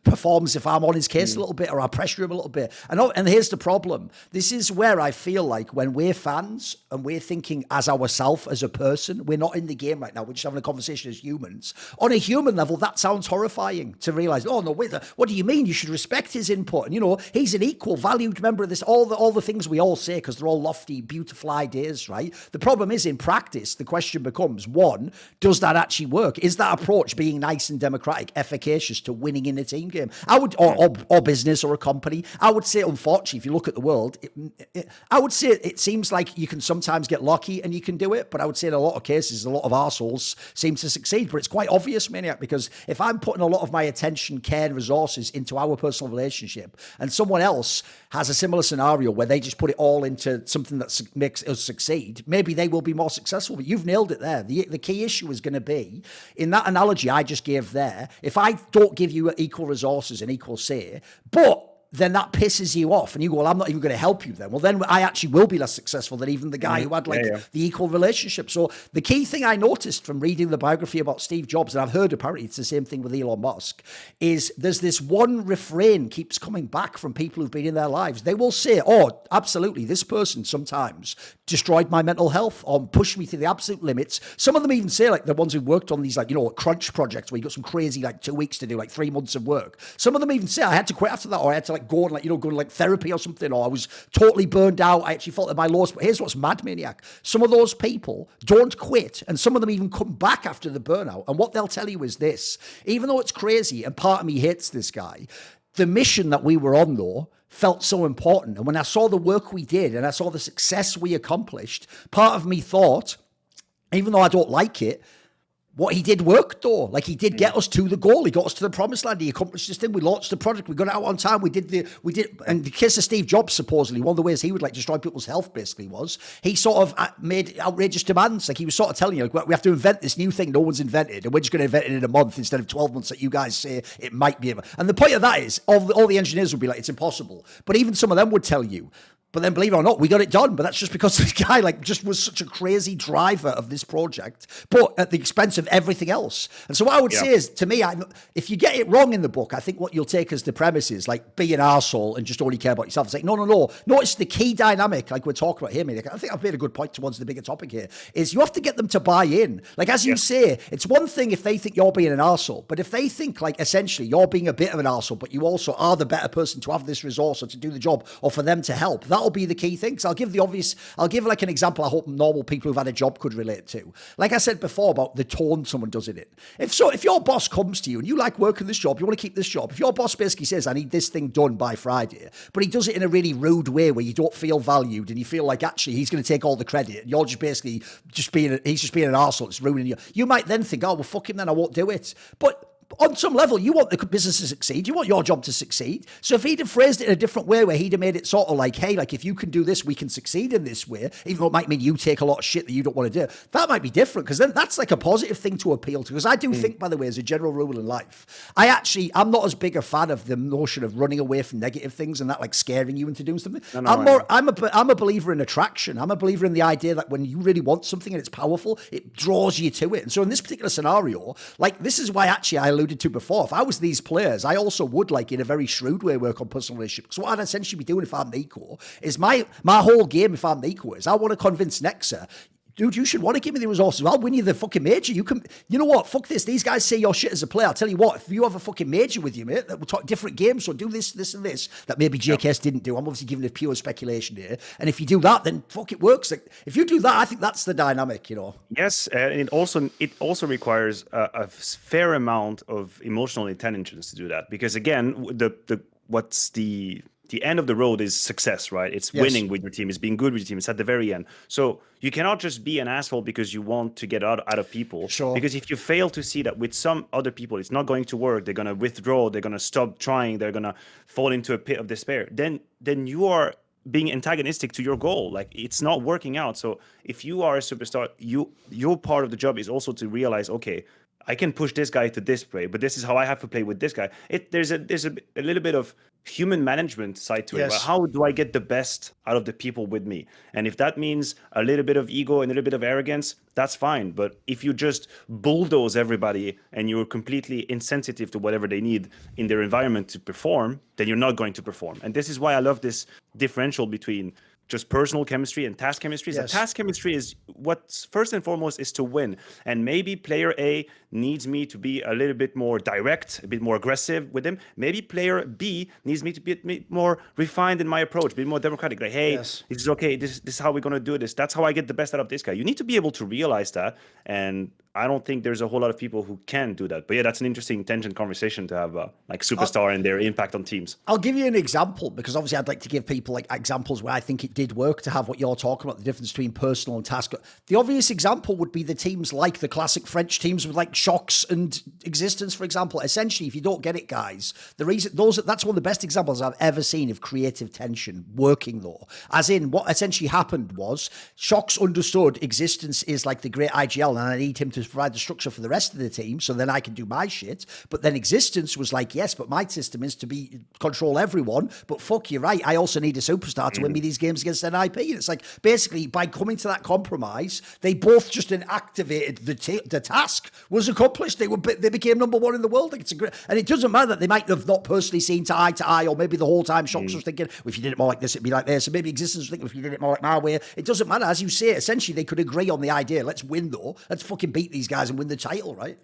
performs if I'm on his case a little bit, or I pressure him a little bit. And here's the problem. This is where I feel like when we're fans and we're thinking as ourselves as a person, we're not in the game right now. We're just having a conversation as humans. On a human level, that sounds horrifying to realize, oh, no, wait, what do you mean? You should respect his input. And, you know, he's an equal, valued member of this, all the things we all say, because they're all lofty, beautiful ideas, right? The problem is in practice, the question becomes, one, does that actually work? Is that approach being nice and democratic, efficacious to winning in a team game? I would, or business or a company. I would say, unfortunately, if you look at the world, I would say it seems like you can sometimes get lucky and you can do it, but I would say in a lot of cases, a lot of arseholes seem to succeed. But it's quite obvious, Maniac, because if I'm putting a lot of my attention, care, and resources into our personal relationship, and someone else has a similar scenario where they just put it all into something that makes us succeed, maybe they will be more successful. But you've nailed it there. The key issue is going to be, in that analogy I just gave there, if I don't give you equal resources and equal say, but then that pisses you off and you go, well, I'm not even going to help you then. Well, then I actually will be less successful than even the guy who had the equal relationship. So the key thing I noticed from reading the biography about Steve Jobs, and I've heard apparently it's the same thing with Elon Musk, is there's this one refrain keeps coming back from people who've been in their lives. They will say, oh, absolutely, this person sometimes destroyed my mental health or pushed me to the absolute limits. Some of them even say, like the ones who worked on these, like, you know, crunch projects where you got some crazy, like 2 weeks to do, like 3 months of work. Some of them even say, I had to quit after that, or I had to go to therapy or something, or I was totally burned out. I actually felt at my lowest. But here's what's mad, Maniac. Some of those people don't quit, and some of them even come back after the burnout. And what they'll tell you is this, even though it's crazy, and part of me hates this guy, the mission that we were on, though, felt so important. And when I saw the work we did and I saw the success we accomplished, part of me thought, even though I don't like it, what he did worked though. Like he did get us to the goal. He got us to the promised land. He accomplished this thing. We launched the product. We got it out on time. We did, and the case of Steve Jobs, supposedly, one of the ways he would like destroy people's health basically was he sort of made outrageous demands. Like he was sort of telling you, like, we have to invent this new thing no one's invented, and we're just going to invent it in a month instead of 12 months that you guys say it might be. And the point of that is all the engineers would be like, it's impossible. But even some of them would tell you, but then, believe it or not, we got it done. But that's just because this guy, like, just was such a crazy driver of this project, but at the expense of everything else. And so what I would say is, to me, if you get it wrong in the book, I think what you'll take as the premise is, like, be an arsehole and just only care about yourself. It's like, no. Notice the key dynamic, like we're talking about here, Maniac. I think I've made a good point towards the bigger topic here, is you have to get them to buy in. Like, as you say, it's one thing if they think you're being an arsehole, but if they think, like, essentially you're being a bit of an arsehole, but you also are the better person to have this resource or to do the job or for them to help, that'll be the key thing. Because I'll give like an example I hope normal people who've had a job could relate to. Like I said before about the tone someone does in it. If your boss comes to you and you like working this job, you want to keep this job, if your boss basically says, I need this thing done by Friday, but he does it in a really rude way where you don't feel valued and you feel like actually he's going to take all the credit and you're just basically he's just being an arsehole, it's ruining you. You might then think, oh, well, fuck him then, I won't do it. But on some level, you want the business to succeed. You want your job to succeed. So if he'd have phrased it in a different way where he'd have made it sort of like, hey, like if you can do this, we can succeed in this way, even though it might mean you take a lot of shit that you don't want to do, that might be different because then that's like a positive thing to appeal to. Because I do think, by the way, as a general rule in life, I'm not as big a fan of the notion of running away from negative things and that like scaring you into doing something. I'm a believer in attraction. I'm a believer in the idea that when you really want something and it's powerful, it draws you to it. And so in this particular scenario, like this is why actually I alluded to before, if I was these players, I also would like in a very shrewd way work on personal relationships. So what I'd essentially be doing if I'm NiKo is my whole game if I'm NiKo is I want to convince Nexa, dude, you should want to give me the resources. I'll win you the fucking major. You know what? Fuck this. These guys say your shit as a player. I'll tell you what, if you have a fucking major with you, mate, we'll talk different games. So do this, this, and this that maybe JKS didn't do. I'm obviously giving it pure speculation here. And if you do that, then fuck, it works. Like, if you do that, I think that's the dynamic, you know. Yes, and it also requires a fair amount of emotional intelligence to do that. Because again, the end of the road is success, right? It's winning with your team. It's being good with your team. It's at the very end. So you cannot just be an asshole because you want to get out of people. Sure. Because if you fail to see that with some other people, it's not going to work, they're going to withdraw, they're going to stop trying, they're going to fall into a pit of despair, then you are being antagonistic to your goal. Like it's not working out. So if you are a superstar, your part of the job is also to realize, okay, I can push this guy to this play, but this is how I have to play with this guy. There's a little bit of human management side to it. How do I get the best out of the people with me? And if that means a little bit of ego and a little bit of arrogance, that's fine. But if you just bulldoze everybody and you're completely insensitive to whatever they need in their environment to perform, then you're not going to perform. And this is why I love this differential between just personal chemistry and task chemistry. Yes. Task chemistry is what's first and foremost is to win. And maybe player A needs me to be a little bit more direct, a bit more aggressive with him. Maybe player B needs me to be a bit more refined in my approach, a bit more democratic. Like, hey, this is okay. This is how we're going to do this. That's how I get the best out of this guy. You need to be able to realize that. And I don't think there's a whole lot of people who can do that. But yeah, that's an interesting tangent conversation to have, like superstar and their impact on teams. I'll give you an example, because obviously I'd like to give people like examples where I think it did work to have what you're talking about, the difference between personal and task. The obvious example would be the teams like the classic French teams with like Shocks and Existence, for example. Essentially, if you don't get it, guys, the reason that's one of the best examples I've ever seen of creative tension working, though. As in, what essentially happened was Shocks understood Existence is like the great IGL, and I need him to provide the structure for the rest of the team so then I can do my shit. But then Existence was like, yes, but my system is to control everyone, but fuck, you're right, I also need a superstar to win me these games against NIP. And it's like, basically, by coming to that compromise, they both just activated the task was accomplished. They became number one in the world. Like, it's and it doesn't matter that they might have not personally seen to eye, or maybe the whole time Shocks was thinking, well, if you did it more like this, it'd be like this. So maybe Existence was thinking, if you did it more like my way, it doesn't matter. As you say, essentially, they could agree on the idea. Let's win, though. Let's fucking beat these guys and win the title, right?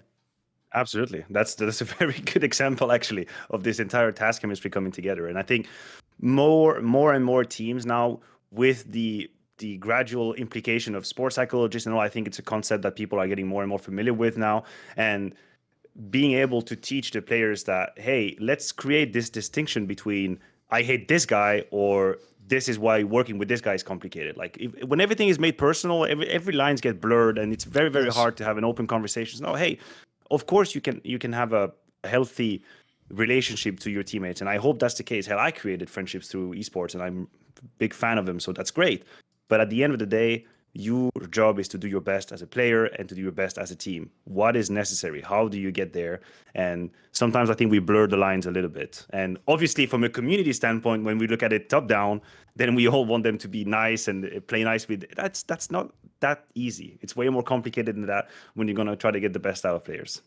Absolutely. That's a very good example, actually, of this entire task chemistry coming together. And I think more and more teams now, with the gradual implication of sports psychologists and all, I think it's a concept that people are getting more and more familiar with now. And being able to teach the players that, hey, let's create this distinction between I hate this guy or this is why working with this guy is complicated. Like when everything is made personal, every lines get blurred, and it's very, very hard to have an open conversation. No, hey, of course you can have a healthy relationship to your teammates, and I hope that's the case. Hell, I created friendships through esports, and I'm a big fan of them, so that's great. But at the end of the day, your job is to do your best as a player and to do your best as a team. What is necessary? How do you get there? And sometimes I think we blur the lines a little bit. And obviously, from a community standpoint, when we look at it top down, then we all want them to be nice and play nice with. That's not that easy. It's way more complicated than that when you're going to try to get the best out of players.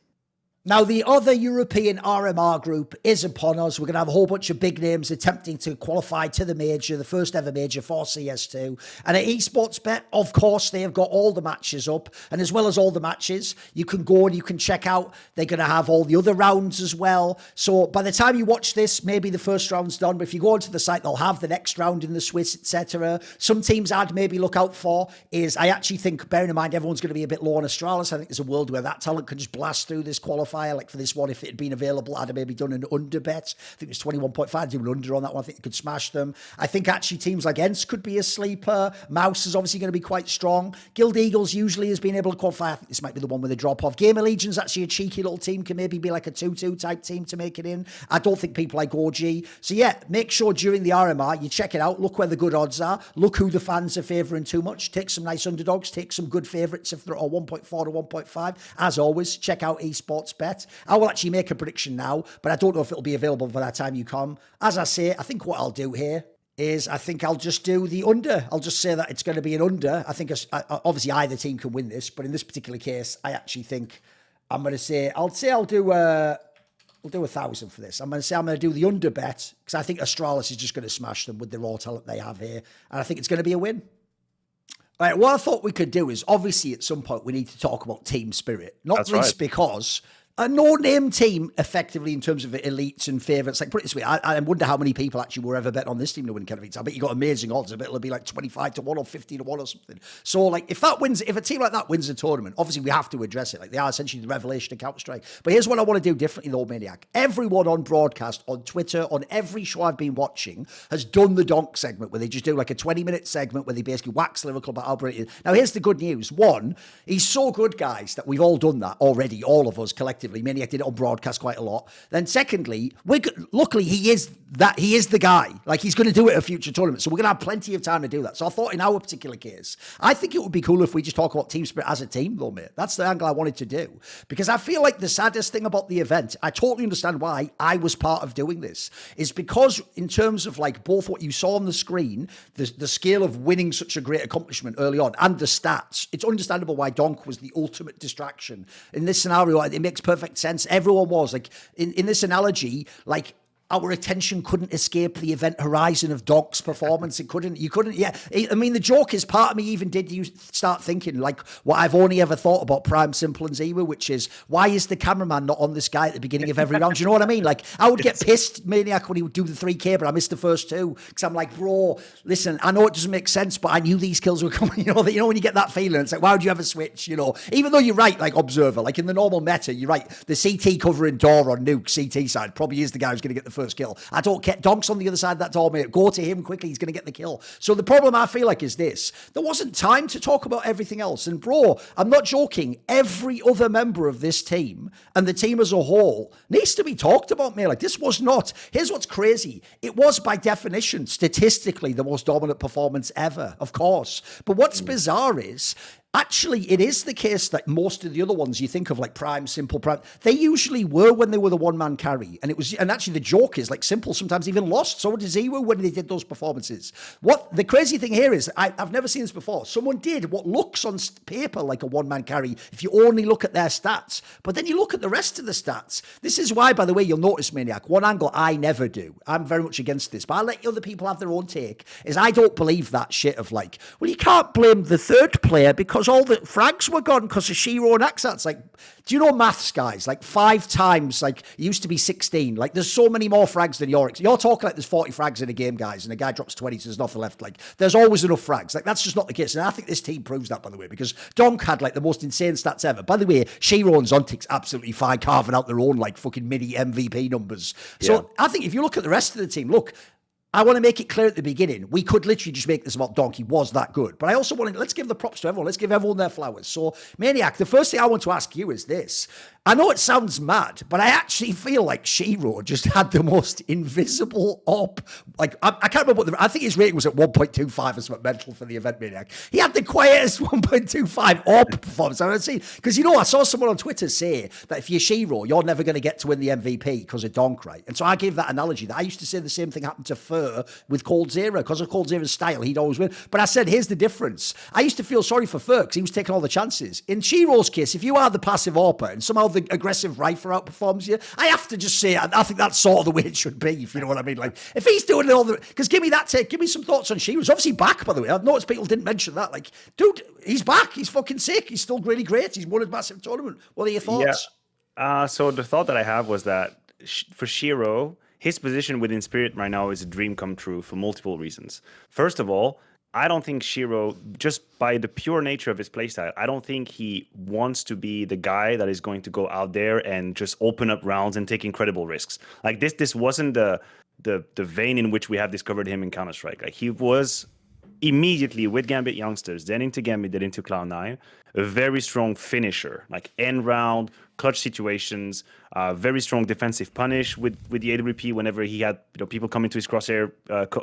Now, the other European RMR group is upon us. We're going to have a whole bunch of big names attempting to qualify to the major, the first ever major for CS2. And at Esports Bet, of course, they have got all the matches up. And as well as all the matches, you can go and you can check out. They're going to have all the other rounds as well. So by the time you watch this, maybe the first round's done. But if you go onto the site, they'll have the next round in the Swiss, etc. Some teams I'd maybe look out for is, I actually think, bearing in mind everyone's going to be a bit low on Astralis, I think there's a world where that talent can just blast through this qualifier. Like for this one, if it had been available, I'd have maybe done an under bet. I think it was 21.5, do an under on that one. I think you could smash them. I think actually teams like Ents could be a sleeper. Mouse is obviously going to be quite strong. Guild Eagles usually has been able to qualify. I think this might be the one with a drop off. Gamer Legion's actually a cheeky little team, can maybe be like a 2-2 type team to make it in. I don't think people like OG. So yeah, make sure during the RMR you check it out. Look where the good odds are. Look who the fans are favouring too much. Take some nice underdogs. Take some good favourites if they're at 1.4 to 1.5. As always, check out Esports Bet. I will actually make a prediction now, but I don't know if it'll be available by that time you come. As I say, I think what I'll do here is I think I'll just do the under. I'll just say that it's going to be an under. I think obviously either team can win this, but in this particular case, I actually think I'm going to say, I'll do 1,000 for this. I'm going to do the under bet because I think Astralis is just going to smash them with the raw talent they have here. And I think it's going to be a win. All right, what I thought we could do is obviously at some point we need to talk about team spirit. Not least because a no-name team, effectively, in terms of elites and favourites. Like, put it this way, I wonder how many people actually were ever bet on this team to win Katowice. I bet you got amazing odds. I bet it'll be like 25 to 1 or 50 to 1 or something. So, like, if a team like that wins a tournament, obviously we have to address it. Like, they are essentially the revelation of Counter-Strike. But here's what I want to do differently, though, Maniac. Everyone on broadcast, on Twitter, on every show I've been watching, has done the donk segment, where they just do like a 20-minute segment where they basically wax lyrical about how brilliant it is. Now, here's the good news. One, he's so good, guys, that we've all done that already, all of us collectively. effectively. Maniac did it on broadcast quite a lot. Then secondly, luckily he is the guy. Like, he's going to do it at a future tournament, so we're going to have plenty of time to do that. So I thought in our particular case, I think it would be cool if we just talk about team spirit as a team, though, mate. That's the angle I wanted to do, because I feel like the saddest thing about the event, I totally understand why I was part of doing this, is because in terms of like both what you saw on the screen, the scale of winning such a great accomplishment early on, and the stats, it's understandable why Donk was the ultimate distraction in this scenario. It makes perfect sense. Everyone was like, in this analogy, like, our attention couldn't escape the event horizon of Donk's performance. You couldn't. Yeah. I mean, the joke is, part of me even did you start thinking like what I've only ever thought about Prime, Simple, and Zero, which is, why is the cameraman not on this guy at the beginning of every round? Do you know what I mean? Like, I would get pissed, Maniac, when he would do the 3K, but I missed the first two, because I'm like, bro, listen, I know it doesn't make sense, but I knew these kills were coming. You know, when you get that feeling, it's like, why would you ever switch? You know, even though you're right, like Observer, like in the normal meta, you're right. The CT covering door on Nuke, CT side, probably is the guy who's going to get the first kill. I don't care. Donk's on the other side of that door, mate. Go to him quickly. He's going to get the kill. So the problem I feel like is this. There wasn't time to talk about everything else. And bro, I'm not joking. Every other member of this team and the team as a whole needs to be talked about, mate. Like, this was not. Here's what's crazy. It was, by definition, statistically, the most dominant performance ever, of course. But what's bizarre is, actually, it is the case that most of the other ones you think of, like Prime, Simple, Prime, they usually were when they were the one-man carry. And actually the joke is, like, Simple sometimes even lost. So did Zero when they did those performances. What the crazy thing here is, I've never seen this before. Someone did what looks on paper like a one-man carry if you only look at their stats. But then you look at the rest of the stats. This is why, by the way, you'll notice, Maniac, one angle I never do. I'm very much against this, but I'll let other people have their own take, is I don't believe that shit of like, well, you can't blame the third player because all the frags were gone because of Shiro and Axats. Like, do you know maths, guys? Like, 5 times, like, it used to be 16. Like, there's so many more frags than Yorick's. You're talking like there's 40 frags in a game, guys, and a guy drops 20, so there's nothing left. Like, there's always enough frags. Like, that's just not the case. And I think this team proves that, by the way, because Donk had, like, the most insane stats ever. By the way, Shiro and Zontic's absolutely fine, carving out their own, like, fucking mini MVP numbers. So yeah. I think if you look at the rest of the team, look, I want to make it clear at the beginning, we could literally just make this about Donkey was that good. But I also want to, let's give the props to everyone. Let's give everyone their flowers. So, Maniac, the first thing I want to ask you is this. I know it sounds mad, but I actually feel like Shiro just had the most invisible op. Like, I can't remember I think his rating was at 1.25 or something mental for the event, Maniac. He had the quietest 1.25 op performance I've ever seen. Because, you know, I saw someone on Twitter say that if you're Shiro, you're never going to get to win the MVP because of Donk, right? And so I gave that analogy that I used to say the same thing happened to Fur with Cold Zero. Because of Cold Zero's style, he'd always win. But I said, here's the difference. I used to feel sorry for Fur because he was taking all the chances. In Shiro's case, if you are the passive AWPer and somehow the aggressive Rifer outperforms you, I have to just say, I think that's sort of the way it should be, if you know what I mean. Like, if he's doing it all the... Because give me that take. Give me some thoughts on Shiro's obviously back, by the way. I've noticed people didn't mention that. Like, dude, he's back. He's fucking sick. He's still really great. He's won a massive tournament. What are your thoughts? Yeah. So the thought that I have was that for Shiro, his position within Spirit right now is a dream come true for multiple reasons. First of all, I don't think Shiro, just by the pure nature of his playstyle, I don't think he wants to be the guy that is going to go out there and just open up rounds and take incredible risks. Like, this wasn't the vein in which we have discovered him in Counter-Strike. Like, he was immediately with Gambit youngsters, then into Gambit, then into Cloud9, a very strong finisher, like end round, clutch situations, very strong defensive punish with the AWP whenever he had people coming to his crosshair,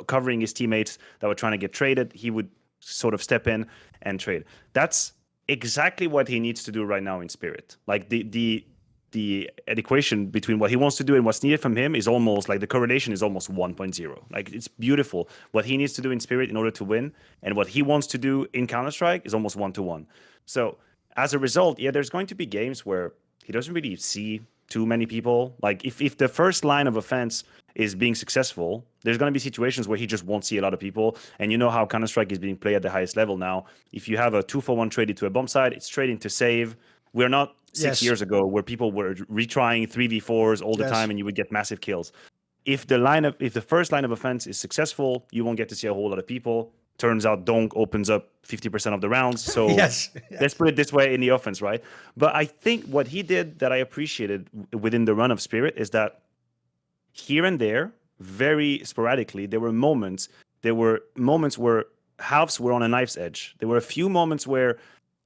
covering his teammates that were trying to get traded, he would sort of step in and trade. That's exactly what he needs to do right now in Spirit. Like, the equation between what he wants to do and what's needed from him is almost like the correlation is almost 1.0. Like, it's beautiful. What he needs to do in Spirit in order to win and what he wants to do in Counter-Strike is almost 1-to-1. So as a result, yeah, there's going to be games where he doesn't really see too many people. Like, if the first line of offense is being successful, there's going to be situations where he just won't see a lot of people. And you know how Counter-Strike is being played at the highest level now. If you have a 2-for-1 traded to a bomb site, it's trading to save. We're not 6 years ago where people were retrying 3v4s all the time and you would get massive kills. If the first line of offense is successful, you won't get to see a whole lot of people. Turns out Donk opens up 50% of the rounds. So let's put it this way in the offense, right? But I think what he did that I appreciated within the run of Spirit is that here and there, very sporadically, there were moments where halves were on a knife's edge. There were a few moments where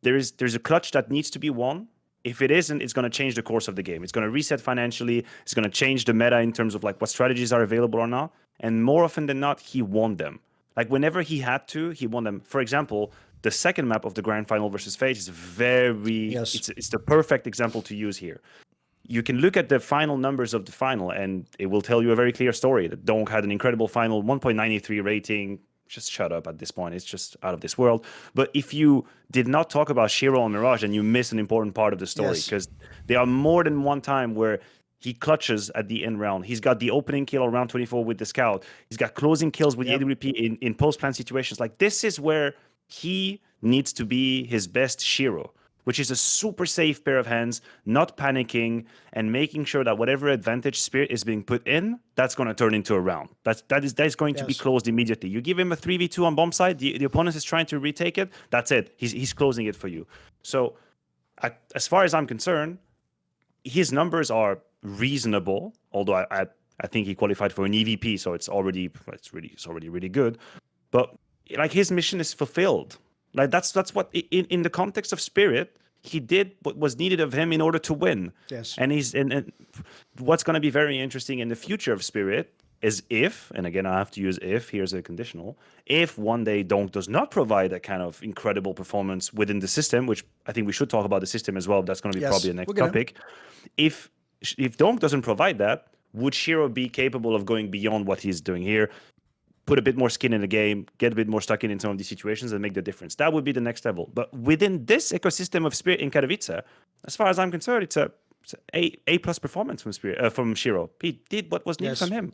there's a clutch that needs to be won, If it isn't, it's going to change the course of the game. It's going to reset financially. It's going to change the meta in terms of like what strategies are available or not. And more often than not, he won them. Like whenever he had to, he won them. For example, the second map of the grand final versus Phage is very, it's the perfect example to use here. You can look at the final numbers of the final and it will tell you a very clear story that Donk had an incredible final, 1.93 rating. Just shut up at this point. It's just out of this world. But if you did not talk about Shiro and Mirage, then you miss an important part of the story, because there are more than one time where he clutches at the end round. He's got the opening kill on round 24 with the scout. He's got closing kills with the AWP in post-plan situations. Like, this is where he needs to be his best Shiro, which is a super safe pair of hands, not panicking, and making sure that whatever advantage Spirit is being put in, that's going to turn into a round. That is going to be closed immediately. You give him a 3v2 on bomb side, the opponent is trying to retake it, that's it. He's closing it for you. So, as far as I'm concerned, his numbers are reasonable, although I think he qualified for an EVP, so it's already really good. But like, his mission is fulfilled. Like, that's what in the context of Spirit, he did what was needed of him in order to win. Yes. And and what's going to be very interesting in the future of Spirit is if, and again I have to use if, here's a conditional, if one day Donk does not provide a kind of incredible performance within the system, which I think we should talk about the system as well, that's going to be probably a next topic. If Donk doesn't provide that, would Shiro be capable of going beyond what he's doing here, put a bit more skin in the game, get a bit more stuck in some of these situations and make the difference? That would be the next level. But within this ecosystem of Spirit in Katowice, as far as I'm concerned, it's a A+ performance from Spirit, from Shiro. He did what was needed from him.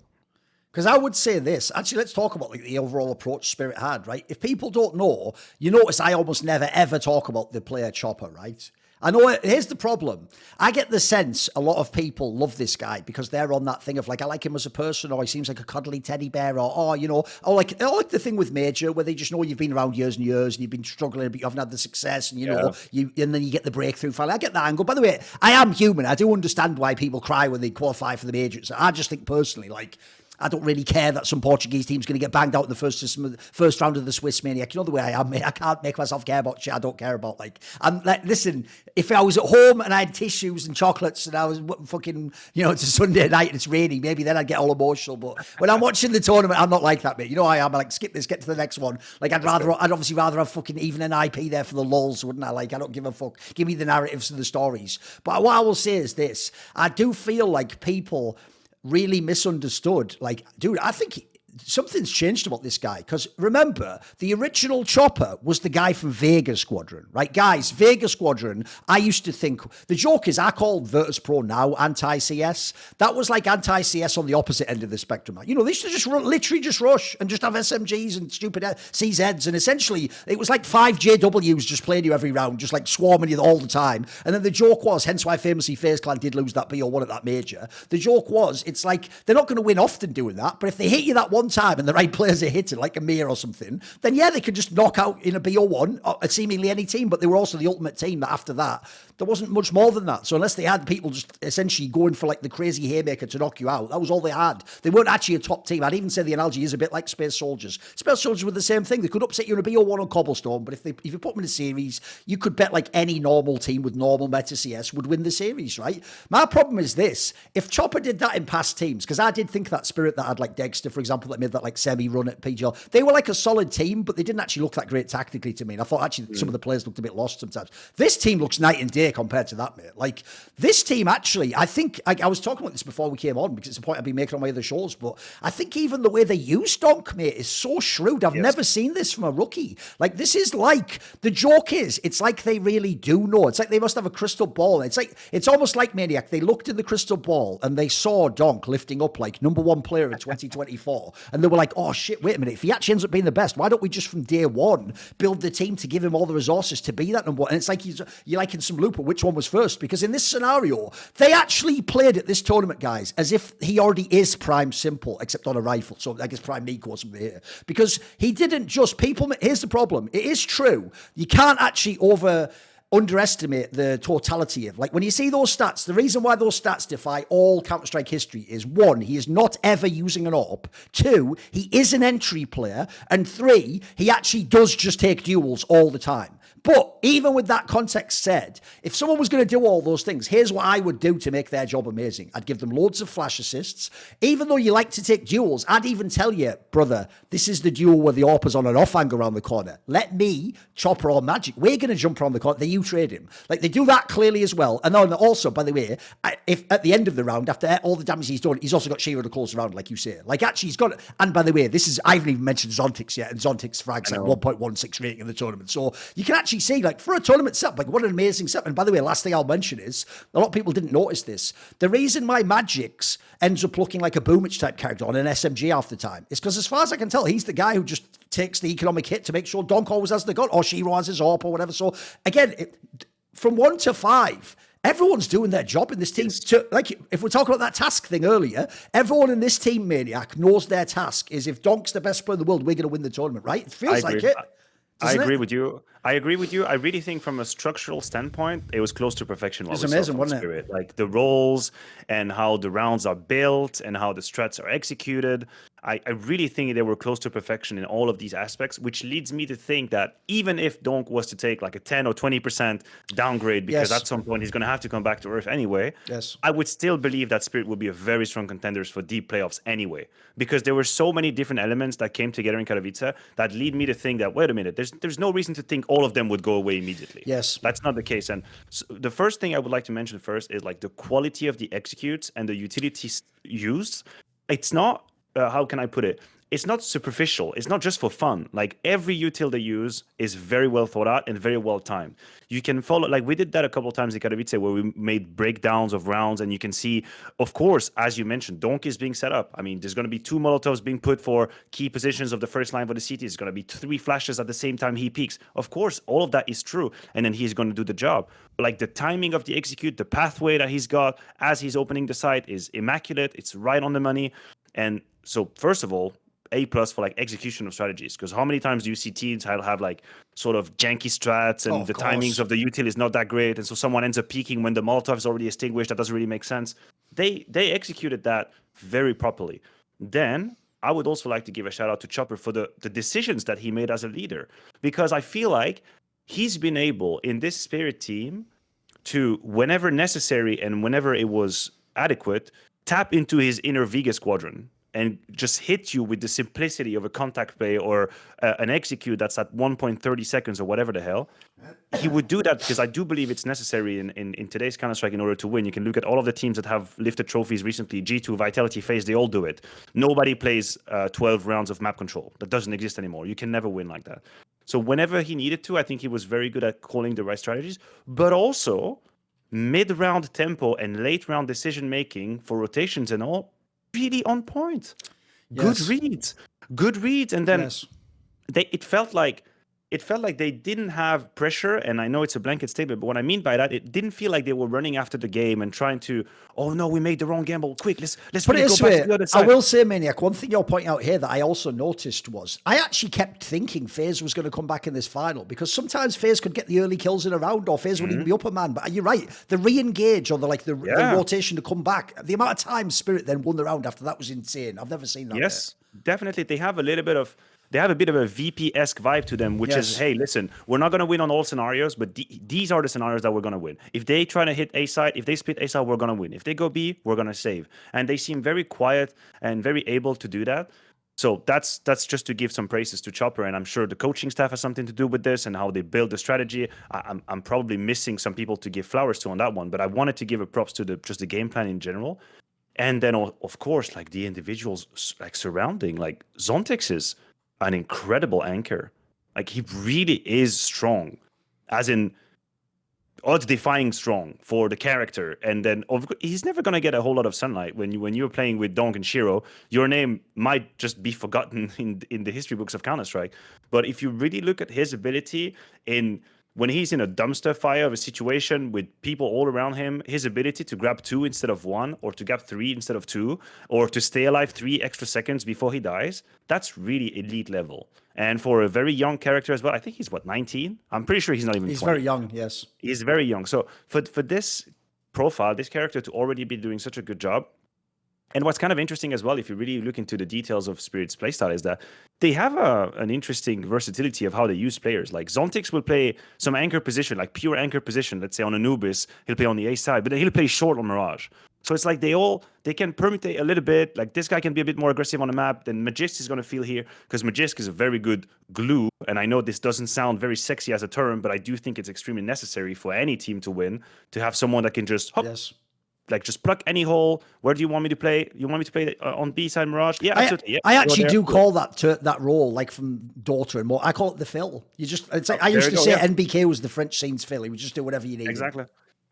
Because I would say this, actually, let's talk about like the overall approach Spirit had, right? If people don't know, you notice I almost never ever talk about the player Chopper, right? I know, here's the problem. I get the sense a lot of people love this guy because they're on that thing of like, I like him as a person, or he seems like a cuddly teddy bear, or you know, or like the thing with Major where they just know you've been around years and years and you've been struggling, but you haven't had the success, and you know, and then you get the breakthrough finally. I get that angle. By the way, I am human. I do understand why people cry when they qualify for the majors. I just think personally, like, I don't really care that some Portuguese team's going to get banged out in the first round of the Swiss Maniac. You know the way I am, mate. I can't make myself care about shit I don't care about. Like, I'm like, listen, if I was at home and I had tissues and chocolates and I was fucking, you know, it's a Sunday night and it's raining, maybe then I'd get all emotional. But when I'm watching the tournament, I'm not like that, mate. You know I am. I'm like, skip this, get to the next one. Like, I'd obviously rather have fucking even an IP there for the lulz, wouldn't I? Like, I don't give a fuck. Give me the narratives and the stories. But what I will say is this: I do feel like people really misunderstood. Like, dude, I think something's changed about this guy. Because remember, the original Chopper was the guy from Vega Squadron, right? Guys, Vega Squadron, I used to think, the joke is I called Virtus Pro now anti-CS. That was like anti-CS on the opposite end of the spectrum. You know, they used to just literally just rush and just have SMGs and stupid CZs. And essentially, it was like 5 JWs just playing you every round, just like swarming you all the time. And then the joke was, hence why famously FaZe Clan did lose that BO1 at that major. The joke was, it's like, they're not going to win often doing that, but if they hit you that one time and the right players are hitting, like Amir or something, then yeah, they could just knock out in a BO1 seemingly any team. But they were also the ultimate team that after that, there wasn't much more than that. So unless they had people just essentially going for like the crazy haymaker to knock you out, that was all they had. They weren't actually a top team. I'd even say the analogy is a bit like Space Soldiers. Space Soldiers were the same thing. They could upset you in a BO1 on Cobblestone, but if you put them in a series, you could bet like any normal team with normal meta CS would win the series, right? My problem is this: if Chopper did that in past teams, because I did think that Spirit that had like Dexter, for example, that made that like semi-run at PGL, they were like a solid team, but they didn't actually look that great tactically to me. And I thought actually some of the players looked a bit lost sometimes. This team looks night and day compared to that, mate. Like, this team actually, I think, I was talking about this before we came on because it's a point I've been making on my other shows, but I think even the way they use Donk, mate, is so shrewd. I've never seen this from a rookie. Like, this is like, the joke is, it's like they really do know. It's like they must have a crystal ball. It's like, it's almost like Maniac. They looked in the crystal ball and they saw Donk lifting up like #1 player in 2024. And they were like, oh shit, wait a minute. If he actually ends up being the best, why don't we just from day one build the team to give him all the resources to be that #1? And it's like you're like in some loop of which one was first, because in this scenario, they actually played at this tournament, guys, as if he already is Prime Simple, except on a rifle. So I guess Prime NiKo or something here. Because he didn't just, here's the problem. It is true. You can't actually underestimate the totality of, like, when you see those stats, the reason why those stats defy all Counter-Strike history is, 1, he is not ever using an AWP. 2, he is an entry player. And 3, he actually does just take duels all the time. But even with that context said, if someone was going to do all those things, here's what I would do to make their job amazing. I'd give them loads of flash assists. Even though you like to take duels, I'd even tell you, brother, this is the duel where the AWPer's on an off angle around the corner. Let me, Chopper or Magic, we're going to jump around the corner. Then you trade him. Like, they do that clearly as well. And then also, by the way, if at the end of the round, after all the damage he's done, he's also got Shiro to close the round, like you say. Like, actually, he's got, and by the way, I haven't even mentioned Zontix yet, and Zontix frags like 1.16 rating in the tournament. So you can actually see, like, for a tournament setup, like, what an amazing setup. And by the way, last thing I'll mention is, a lot of people didn't notice this. The reason my Magix ends up looking like a Boomich type character on an SMG half the time is because, as far as I can tell, he's the guy who just takes the economic hit to make sure Donk always has the gun, or Shiro has his AWP or whatever. So again, from 1 to 5, everyone's doing their job in this team. Like, if we're talking about that task thing earlier, everyone in this team, Maniac, knows their task is, if Donk's the best player in the world, we're going to win the tournament, right? It feels like it. I agree with you. I really think from a structural standpoint, it was close to perfection. It's amazing, wasn't it? Like the roles and how the rounds are built and how the strats are executed. I really think they were close to perfection in all of these aspects, which leads me to think that even if Donk was to take like a 10 or 20% downgrade, because at some point he's going to have to come back to Earth anyway, I would still believe that Spirit would be a very strong contenders for deep playoffs anyway, because there were so many different elements that came together in Katowice that lead me to think that, wait a minute, there's no reason to think all of them would go away immediately. Yes. That's not the case. And so the first thing I would like to mention first is like the quality of the executes and the utilities used. It's not, how can I put it? It's not superficial. It's not just for fun. Like, every util they use is very well thought out and very well timed. You can follow, like we did that a couple of times in Katowice, where we made breakdowns of rounds, and you can see, of course, as you mentioned, Donk is being set up. I mean, there's going to be 2 Molotovs being put for key positions of the first line for the CT. There's going to be 3 flashes at the same time he peaks. Of course, all of that is true, and then he's going to do the job. Like, the timing of the execute, the pathway that he's got as he's opening the site is immaculate. It's right on the money. And so, first of all, A+ for like execution of strategies, because how many times do you see teams have like sort of janky strats, and the timings of the util is not that great, and so someone ends up peeking when the Molotov is already extinguished? That doesn't really make sense. They executed that very properly. Then I would also like to give a shout out to Chopper for the decisions that he made as a leader, because I feel like he's been able in this Spirit team to, whenever necessary and whenever it was adequate, tap into his inner Vega squadron and just hit you with the simplicity of a contact play or an execute that's at 1.30 seconds or whatever the hell. He would do that because I do believe it's necessary in today's Counter-Strike in order to win. You can look at all of the teams that have lifted trophies recently, G2, Vitality, FaZe, they all do it. Nobody plays 12 rounds of map control. That doesn't exist anymore. You can never win like that. So whenever he needed to, I think he was very good at calling the right strategies, but also mid-round tempo and late-round decision-making for rotations and all, really on point. Good reads. And then it felt like they didn't have pressure. And I know it's a blanket statement, but what I mean by that, it didn't feel like they were running after the game and trying to, oh no, we made the wrong gamble, quick, let's put really it this go back way. to the other side. I will say, Maniac, one thing you're pointing out here that I also noticed was, I actually kept thinking FaZe was going to come back in this final, because sometimes FaZe could get the early kills in a round, or FaZe would even be up a man. But you're right, the re-engage or the rotation to come back, the amount of time Spirit then won the round after that was insane. I've never seen that. Yes, definitely. They have a bit of a VP-esque vibe to them, which is, hey, listen, we're not going to win on all scenarios, but these are the scenarios that we're going to win. If they try to hit A side, if they split A side, we're going to win. If they go B, we're going to save. And they seem very quiet and very able to do that. So that's just to give some praises to Chopper, and I'm sure the coaching staff has something to do with this and how they build the strategy. I'm probably missing some people to give flowers to on that one, but I wanted to give a props to just the game plan in general. And then, of course, like the individuals like surrounding, like Zontix is an incredible anchor. Like, he really is strong, as in odds-defying strong for the character. And then he's never going to get a whole lot of sunlight. When you're playing with Donk and Shiro, your name might just be forgotten in the history books of Counter-Strike. But if you really look at his ability in when he's in a dumpster fire of a situation with people all around him, his ability to grab 2 instead of 1, or to grab 3 instead of 2, or to stay alive 3 extra seconds before he dies, that's really elite level. And for a very young character as well, I think he's, 19? I'm pretty sure he's not even 20. He's very young, yes. He's very young. So for this profile, this character to already be doing such a good job. And what's kind of interesting as well, if you really look into the details of Spirit's playstyle, is that they have an interesting versatility of how they use players. Like Zontix will play some anchor position, like pure anchor position. Let's say on Anubis, he'll play on the A side, but then he'll play short on Mirage. So it's like they can permutate a little bit. Like this guy can be a bit more aggressive on the map than Magisk is going to feel here, because Magisk is a very good glue. And I know this doesn't sound very sexy as a term, but I do think it's extremely necessary for any team to win, to have someone that can just hop. Yes. Like just pluck any hole. Where do you want me to play? You want me to play on B side Mirage? Yeah, absolutely. Yeah, I actually do call that role, like from Daughter and more. I call it the Phil. It's like I used to say NBK was the French scene's Phil. He would just do whatever you need. Exactly.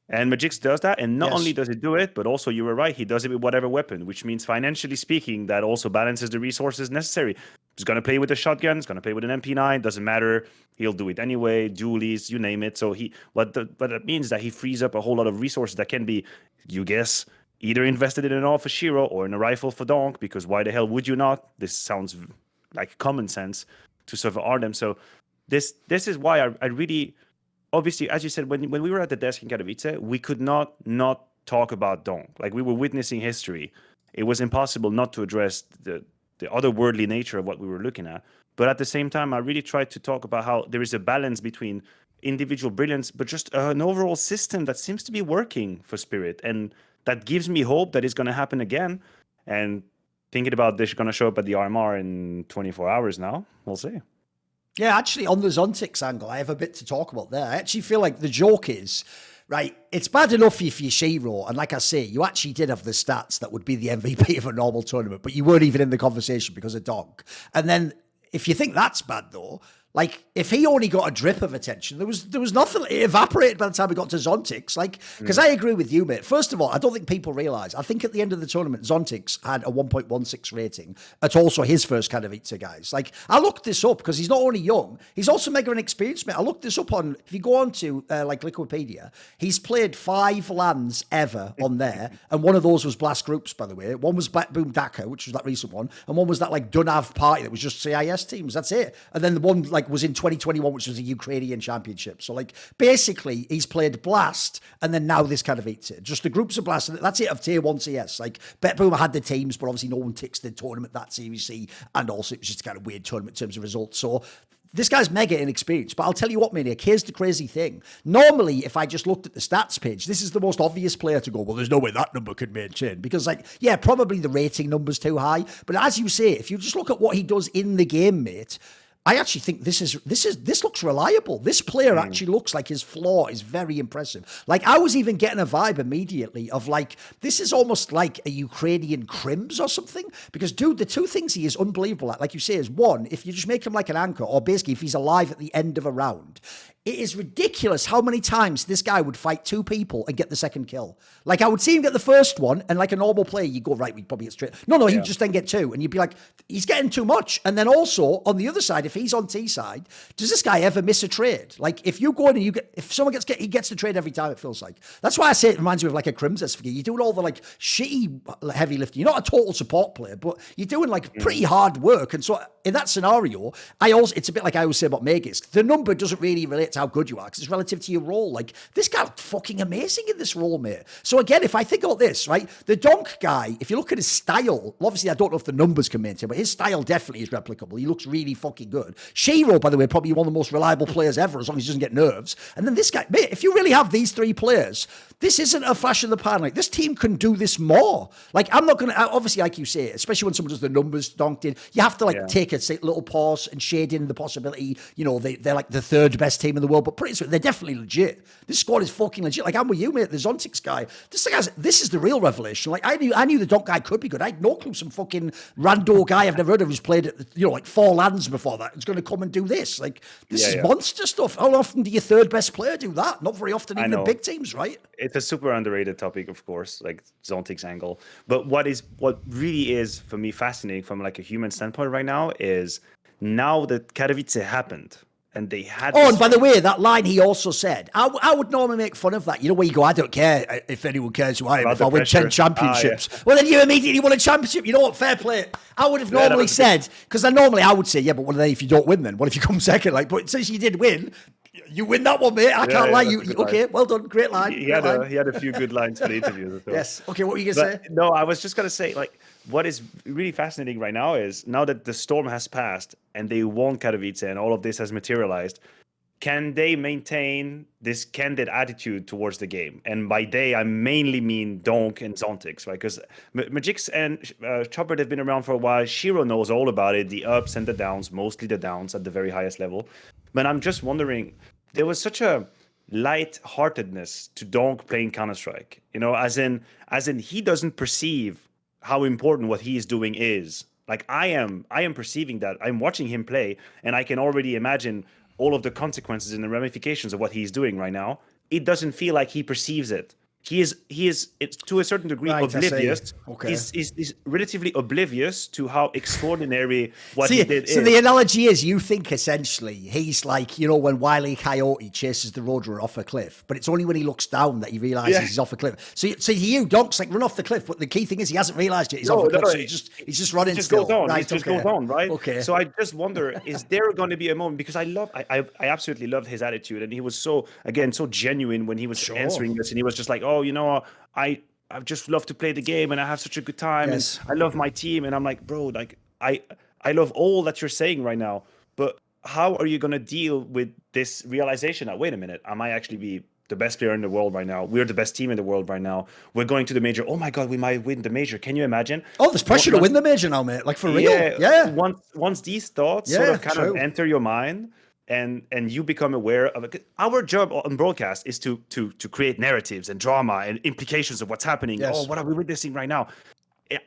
And Magix does that, and not only does he do it, but also you were right, he does it with whatever weapon, which means financially speaking, that also balances the resources necessary. He's going to play with a shotgun, he's going to play with an MP9, doesn't matter. He'll do it anyway, dualies, you name it. So what that means that he frees up a whole lot of resources that can be, you guess, either invested in an AWP for Shiro or in a rifle for Donk, because why the hell would you not? This sounds like common sense to sort of them. So this is why I really... Obviously, as you said, when we were at the desk in Katowice, we could not talk about Donk. Like, we were witnessing history. It was impossible not to address the otherworldly nature of what we were looking at. But at the same time, I really tried to talk about how there is a balance between individual brilliance, but just an overall system that seems to be working for Spirit. And that gives me hope that it's going to happen again. And thinking about this going to show up at the RMR in 24 hours now, we'll see. Yeah, actually, on the Zontix angle, I have a bit to talk about there. I actually feel like the joke is, right, it's bad enough if you're Shiro, and like I say, you actually did have the stats that would be the MVP of a normal tournament, but you weren't even in the conversation because of Donk. And then, if you think that's bad, though, like, if he only got a drip of attention, there was nothing. It evaporated by the time we got to Zontix. Like, because I agree with you, mate. First of all, I don't think people realise. I think at the end of the tournament, Zontix had a 1.16 rating at also his first Katowice, guys. Like, I looked this up because he's not only young, he's also mega inexperienced, mate. I looked this up on, if you go on to, like, Wikipedia, he's played 5 LANs ever on there, and one of those was Blast Groups, by the way. One was Boom Dakar, which was that recent one, and one was that, like, Dunav party that was just CIS teams. That's it. And then the one, like, was in 2021, which was a Ukrainian championship. So, like, basically, he's played Blast, and then now this Katowice. Just the groups of Blast, and that's it of Tier 1 CS. Like, BetBoomer had the teams, but obviously no one ticks the tournament, that Series C, and also it was just a kind of weird tournament in terms of results. So, this guy's mega inexperienced, but I'll tell you what, Maniac, here's the crazy thing. Normally, if I just looked at the stats page, this is the most obvious player to go, well, there's no way that number could maintain. Because, like, yeah, probably the rating number's too high. But as you say, if you just look at what he does in the game, mate, I actually think this looks reliable. This player actually looks like his floor is very impressive. Like, I was even getting a vibe immediately of, like, this is almost like a Ukrainian Crims or something. Because, dude, the two things he is unbelievable at, like you say, is one, if you just make him like an anchor, or basically if he's alive at the end of a round, it is ridiculous how many times this guy would fight 2 people and get the second kill. Like, I would see him get the first one, and like a normal player, you go, right, we'd probably get straight. No, he'd just then get 2, and you'd be like, he's getting too much. And then also, on the other side, if he's on T side, does this guy ever miss a trade? Like, if you go in and if someone he gets the trade every time, it feels like. That's why I say it reminds me of like a Crimson figure. You're doing all the like shitty heavy lifting. You're not a total support player, but you're doing like pretty hard work. And so in that scenario, it's a bit like I always say about Magisk. The number doesn't really relate to how good you are, because it's relative to your role. Like, this guy looked fucking amazing in this role, mate. So again, if I think about this, right, the Donk guy, if you look at his style, obviously I don't know if the numbers can maintain, but his style definitely is replicable. He looks really fucking good. Shiro, by the way, probably one of the most reliable players ever, as long as he doesn't get nerves. And then this guy, mate, if you really have these 3 players, this isn't a flash in the pan. Like, this team can do this more. Like, I'm not going to, obviously, like you say, especially when someone does the numbers Donk did, you have to, like, take a little pause and shade in the possibility, you know, they're like the 3rd best team in the world, but pretty soon, they're definitely legit. This squad is fucking legit. Like, I'm with you, mate, the Zontix guy. This is the real revelation. Like, I knew the Donk guy could be good. I had no clue some fucking rando guy I've never heard of who's played at, you know, like 4 LANs before that is going to come and do this. Like, this is monster stuff. How often do your 3rd best player do that? Not very often, even in big teams, right? It's a super underrated topic, of course, like Zontix angle. But what really is for me fascinating from like a human standpoint right now is now that Katowice happened, and they had. Oh, and by the way, that line he also said, I would normally make fun of that. You know, where you go, I don't care if anyone cares who I am. If I win 10 championships. Yeah. Well, then you immediately won a championship. You know what? Fair play. I would have normally said, because I would say, yeah, but what if you don't win then? What if you come second? Like, but since you did win, you win that one, mate. I can't lie. You okay? Well done. Great line. He had a few good lines for the interviews. Yes. Okay. What were you gonna say? No, I was just gonna say, like, what is really fascinating right now is now that the storm has passed and they won Katowice and all of this has materialized, can they maintain this candid attitude towards the game? And by they, I mainly mean Donk and Zontix, right? Because Magix and Chopper, they've been around for a while. Shiro knows all about it, the ups and the downs, mostly the downs at the very highest level. But I'm just wondering, there was such a light-heartedness to Donk playing Counter-Strike, you know, as in he doesn't perceive how important what he is doing is. Like I am perceiving that. I'm watching him play, and I can already imagine all of the consequences and the ramifications of what he's doing right now. It doesn't feel like he perceives it. He is it's to a certain degree oblivious. Okay. He's relatively oblivious to how extraordinary what he did is. So the analogy is, you think essentially he's like, you know, when Wile E. Coyote chases the Roadrunner off a cliff, but it's only when he looks down that he realizes he's off a cliff. So to you, Donk's like, run off the cliff, but the key thing is he hasn't realized it. He's off the cliff, so he's just running still. He just goes on, right? Okay. So I just wonder, is there going to be a moment, because I absolutely loved his attitude, and he was so genuine when he was answering this, and he was just like, oh, you know, I just love to play the game and I have such a good time and I love my team. And I'm like, bro, like I love all that you're saying right now, but how are you going to deal with this realization that, wait a minute, I might actually be the best player in the world right now. We're the best team in the world right now. We're going to the major. Oh my God, we might win the major. Can you imagine? Oh, there's pressure to win the major now, mate. Like for real. Yeah. Once these thoughts sort of kind of enter your mind, and you become aware of it. Our job on broadcast is to create narratives and drama and implications of what's happening. Yes. Oh, what are we witnessing right now?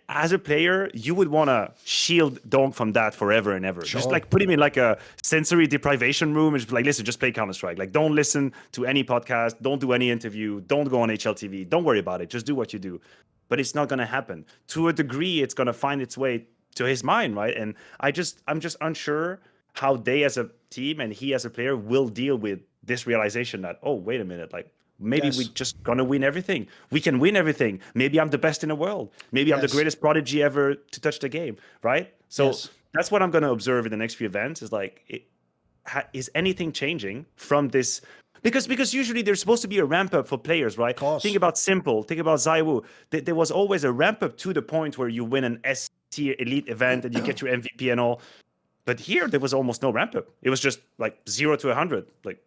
As a player, you would want to shield Donk from that forever and ever. Sure. Just like put him in like a sensory deprivation room and just be like, listen, just play Counter-Strike. Like, don't listen to any podcast. Don't do any interview. Don't go on HLTV. Don't worry about it. Just do what you do. But it's not going to happen. To a degree, it's going to find its way to his mind, right? And I'm just unsure how they as a team and he as a player will deal with this realization that, oh, wait a minute, like maybe we just gonna win everything. We can win everything. Maybe I'm the best in the world. Maybe I'm the greatest prodigy ever to touch the game, right? So that's what I'm gonna observe in the next few events is like, is anything changing from this? Because usually there's supposed to be a ramp up for players, right? Think about Simple, think about Zaiwu. There was always a ramp up to the point where you win an S tier elite event and you get your MVP and all. But here, there was almost no ramp up. It was just like 0 to 100. Like,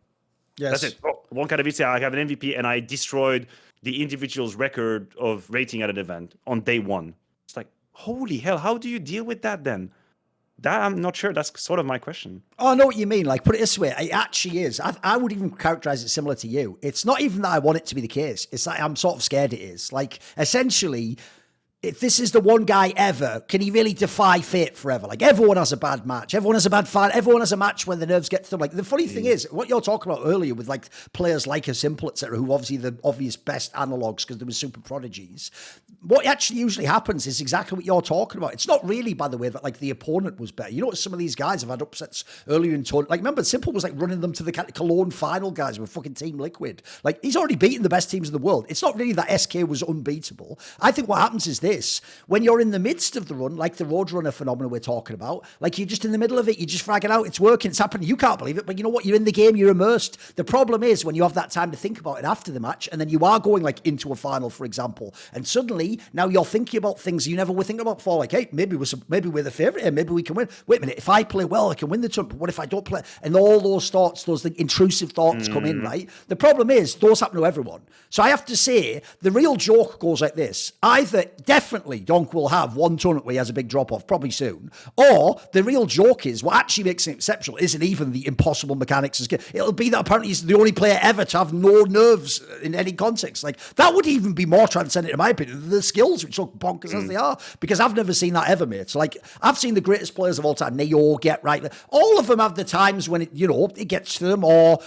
that's it. Oh, one Katowice, I have an MVP, and I destroyed the individual's record of rating at an event on day one. It's like, holy hell, how do you deal with that then? That I'm not sure. That's sort of my question. Oh, I know what you mean. Like, put it this way, it actually is. I would even characterize it similar to you. It's not even that I want it to be the case. It's like I'm sort of scared it is. Like, essentially, if this is the one guy ever, can he really defy fate forever? Like, everyone has a bad match. Everyone has a bad fight. Everyone has a match when the nerves get to them. Like, the funny thing is, what you're talking about earlier with, like, players like a Simple, etc., who obviously the obvious best analogues because they were super prodigies. What actually usually happens is exactly what you're talking about. It's not really, by the way, that, like, the opponent was better. You know what? Some of these guys have had upsets earlier in tournament. Like, remember, Simple was, like, running them to the Cologne final, guys, with fucking Team Liquid. Like, he's already beaten the best teams in the world. It's not really that SK was unbeatable. I think what happens is this. When you're in the midst of the run, like the Roadrunner phenomenon we're talking about, like you're just in the middle of it, you just frag it out, it's working, it's happening, you can't believe it, but you know what, you're in the game, you're immersed. The problem is when you have that time to think about it after the match, and then you are going like into a final, for example, and suddenly now you're thinking about things you never were thinking about before, like, hey, maybe we're the favourite here, maybe we can win. Wait a minute, if I play well, I can win the tournament, but what if I don't play? And all those thoughts, those intrusive thoughts come in, right? The problem is, those happen to everyone. So I have to say, the real joke goes like this. Either, definitely, Donk will have one tournament where he has a big drop-off, probably soon. Or the real joke is, what actually makes him exceptional isn't even the impossible mechanics. It'll be that apparently he's the only player ever to have no nerves in any context. Like, that would even be more transcendent, in my opinion, than the skills, which look bonkers as they are. Because I've never seen that ever, mate. So, like, I've seen the greatest players of all time, NiKo, Get Right. All of them have the times when, it gets to them, or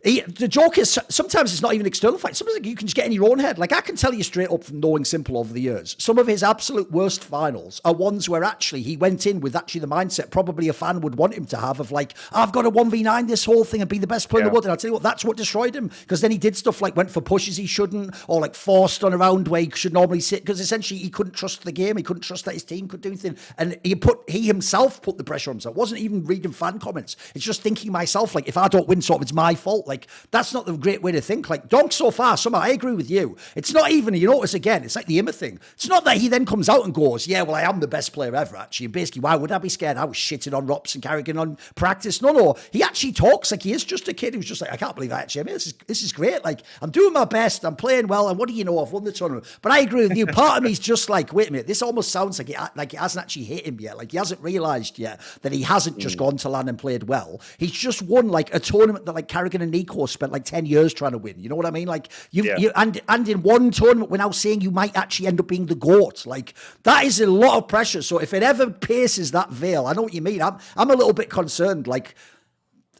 The joke is sometimes it's not even external facts. Sometimes you can just get in your own head. Like I can tell you straight up from knowing Simple over the years, some of his absolute worst finals are ones where actually he went in with actually the mindset probably a fan would want him to have of like, I've got to 1v9 this whole thing and be the best player in the world. And I'll tell you what, that's what destroyed him, because then he did stuff like went for pushes he shouldn't, or like forced on a round where he should normally sit, because essentially he couldn't trust the game. He couldn't trust that his team could do anything. And he himself put the pressure on himself. It wasn't even reading fan comments. It's just thinking myself, like, if I don't win, sort of, it's my fault. Like, that's not the great way to think. Like, Donk so far, somehow, I agree with you. It's not even, you notice again, it's like the Immer thing. It's not that he then comes out and goes, yeah, well, I am the best player ever, actually. And basically, why would I be scared? I was shitting on Rops and Carrigan on practice. No. He actually talks like he is just a kid who's just like, I can't believe I actually, this is great. Like, I'm doing my best. I'm playing well. And what do you know? I've won the tournament. But I agree with you. Part of me's just like, wait a minute, this almost sounds like it hasn't actually hit him yet. Like, he hasn't realised yet that he hasn't just gone to LAN and played well. He's just won like a tournament that like Carrigan and NiKo spent like 10 years trying to win. You know what I mean? Like and in one tournament, we're now saying you might actually end up being the GOAT. Like, that is a lot of pressure. So if it ever pierces that veil, I know what you mean. I'm a little bit concerned. Like,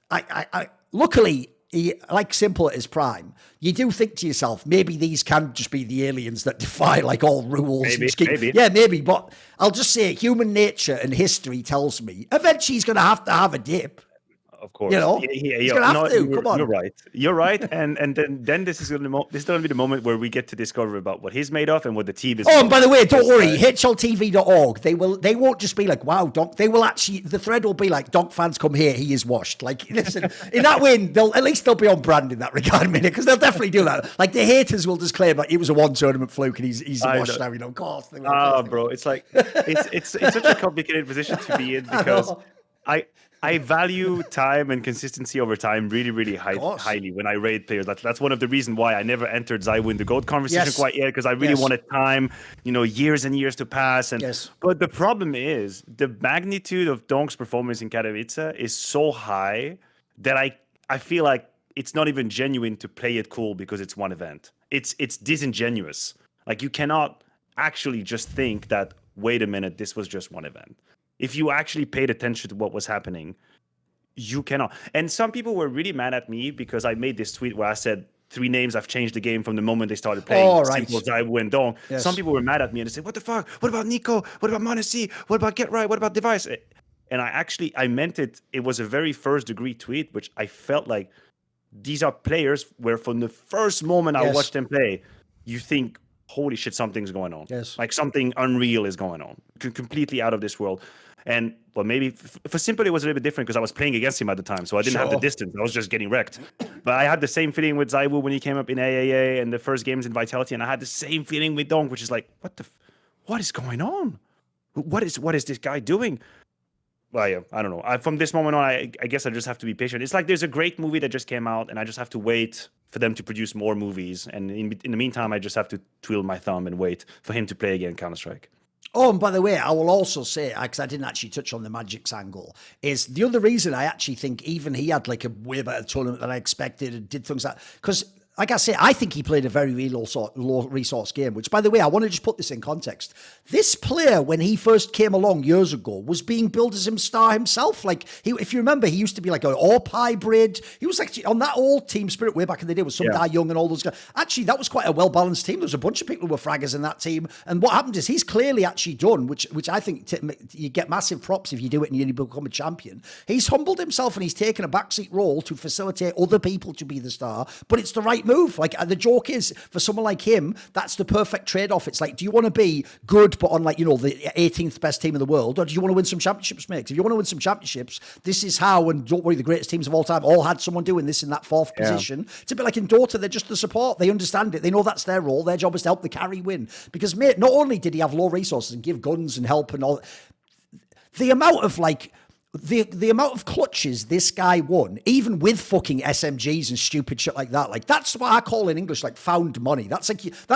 I luckily, like Simple at his prime, you do think to yourself, maybe these can just be the aliens that defy like all rules. Maybe. Yeah, maybe. But I'll just say human nature and history tells me eventually he's going to have a dip. Of course, you know, he's gonna have to. Come on, you're right, and then this is gonna be the moment where we get to discover about what he's made of and what the team is. Oh, and by the way, don't worry, HLTV.org. They won't just be like, wow, Donk. They will actually, the thread will be like, Donk fans come here, he is washed. Like, listen, in that way, they'll be on brand in that regard, minute, because they'll definitely do that. Like, the haters will just claim like it was a one tournament fluke and he's washed now. You know, of course. Bro, it's like it's such a complicated position to be in, because I value time and consistency over time really, really highly when I rate players. That's one of the reasons why I never entered ZywOo in the GOAT conversation quite yet, because I really wanted time, years and years to pass. But the problem is the magnitude of Donk's performance in Katowice is so high that I feel like it's not even genuine to play it cool because it's one event. It's disingenuous. Like, you cannot actually just think that, wait a minute, this was just one event. If you actually paid attention to what was happening, you cannot. And some people were really mad at me because I made this tweet where I said 3 names I've changed the game from the moment they started playing. Oh, right. Simple, ZywOo, and Donk. Yes. Some people were mad at me and they said, what the fuck? What about NiKo? What about m0NESY? What about Get Right? What about Device? And I meant it. It was a very first degree tweet, which I felt like these are players where from the first moment I watched them play, you think, holy shit, something's going on. Yes. Like, something unreal is going on. Completely out of this world. And well, maybe for Simple, it was a little bit different because I was playing against him at the time, so I didn't have the distance. I was just getting wrecked. But I had the same feeling with ZywOo when he came up in AAA and the first games in Vitality, and I had the same feeling with Donk, which is like, what is going on? What is this guy doing? Well, yeah, I don't know. From this moment on, I guess I just have to be patient. It's like there's a great movie that just came out, and I just have to wait for them to produce more movies. And in the meantime, I just have to twiddle my thumb and wait for him to play again Counter-Strike. Oh, and by the way, I will also say, because I didn't actually touch on the Magic's angle, is the other reason I actually think even he had like a way better tournament than I expected and did things like, because like I say, I think he played a very low resource game, which, by the way, I want to just put this in context. This player, when he first came along years ago, was being billed as him star himself. Like, if you remember, he used to be like an AWP hybrid. He was actually on that old Team Spirit way back in the day with some guy young and all those guys. Actually, that was quite a well-balanced team. There was a bunch of people who were fraggers in that team. And what happened is he's clearly actually done, which I think you get massive props if you do it and you become a champion. He's humbled himself and he's taken a backseat role to facilitate other people to be the star. But it's the right move. Like, the joke is, for someone like him, that's the perfect trade-off. It's like, do you want to be good but on, like, the 18th best team in the world, or do you want to win some championships, mate? If you want to win some championships, this is how, and don't worry, the greatest teams of all time all had someone doing this in that 4th position. It's a bit like in Dota, they're just the support. They understand it. They know that's their role. Their job is to help the carry win. Because, mate, not only did he have low resources and give guns and help and all, the amount of, like, the amount of clutches this guy won, even with fucking SMGs and stupid shit like that, like, that's what I call in English, like, found money. That's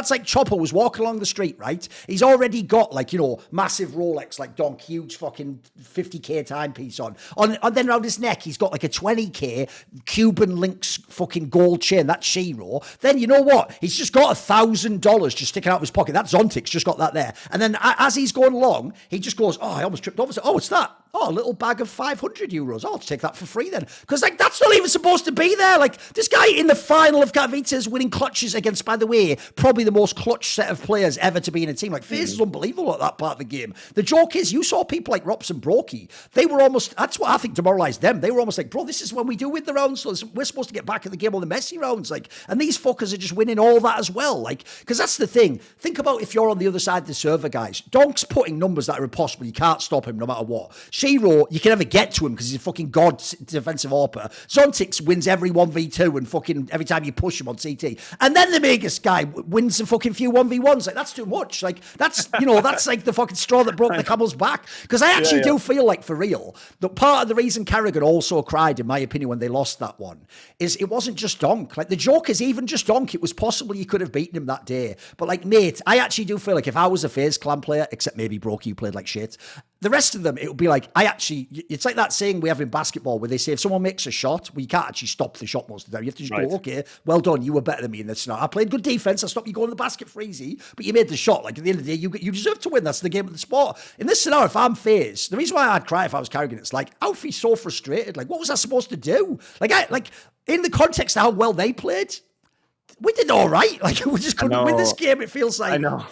like Chopper was walking along the street, right? He's already got, like, massive Rolex, like Donk, huge fucking 50k timepiece on. And then around his neck, he's got like a 20k Cuban links fucking gold chain. That's Shiro. Then you know what? He's just got $1,000 just sticking out of his pocket. That's Zontic's just got that there. And then as he's going along, he just goes, oh, I almost tripped over. Oh, it's that. Oh, a little bag of €500. I'll take that for free then. Because, like, that's not even supposed to be there. Like, this guy in the final of Katowice winning clutches against, by the way, probably the most clutch set of players ever to be in a team. Like, FaZe is unbelievable at that part of the game. The joke is, you saw people like Rops and Brokey. They were almost, that's what I think demoralized them. They were almost like, bro, this is when we do win the rounds. So we're supposed to get back in the game on the messy rounds. Like, and these fuckers are just winning all that as well. Like, because that's the thing. Think about if you're on the other side of the server, guys. Donk's putting numbers that are impossible. You can't stop him no matter what. Shiro, you can never get to him because he's a fucking god defensive AWPer. Zontix wins every 1v2 and fucking every time you push him on CT. And then the Magus guy wins a fucking few 1v1s. Like, that's too much. Like, that's, you know, that's like the fucking straw that broke the camel's back. Because I actually do feel like, for real, that part of the reason Carrigan also cried, in my opinion, when they lost that one, is it wasn't just Donk. Like, the joke is, even just Donk, it was possible you could have beaten him that day. But, like, mate, I actually do feel like if I was a FaZe clan player, except maybe Brokey, who played like shit, the rest of them, it would be like, it's like that saying we have in basketball where they say if someone makes a shot, well, you can't actually stop the shot most of the time. You have to just go, okay, well done, you were better than me in this scenario. I played good defense, I stopped you going to the basket for easy, but you made the shot. Like, at the end of the day, you deserve to win. That's the game of the sport. In this scenario, if I'm FaZe, the reason why I'd cry if I was Carrigan, it's like, I would be so frustrated. Like, what was I supposed to do? Like, in the context of how well they played, we did all right. Like, we just couldn't win this game. It feels like. I know.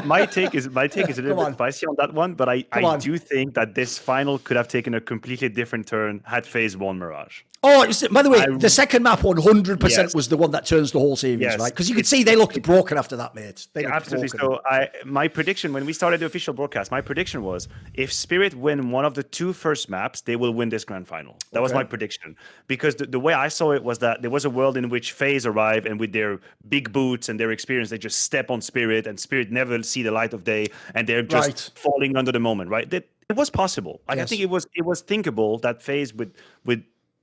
My take is a little bit spicy on that one, but I do think that this final could have taken a completely different turn had FaZe won Mirage. Oh, by the way, the second map 100% was the one that turns the whole series, right? Because you could see they looked broken after that, mate. Absolutely. Broken. So my prediction, when we started the official broadcast, my prediction was if Spirit win one of the two first maps, they will win this grand final. That was my prediction. Because the way I saw it was that there was a world in which FaZe arrive and with their big boots and their experience, they just step on Spirit and Spirit never see the light of day and they're just falling under the moment, right? It was possible. Like, I think it was thinkable that FaZe with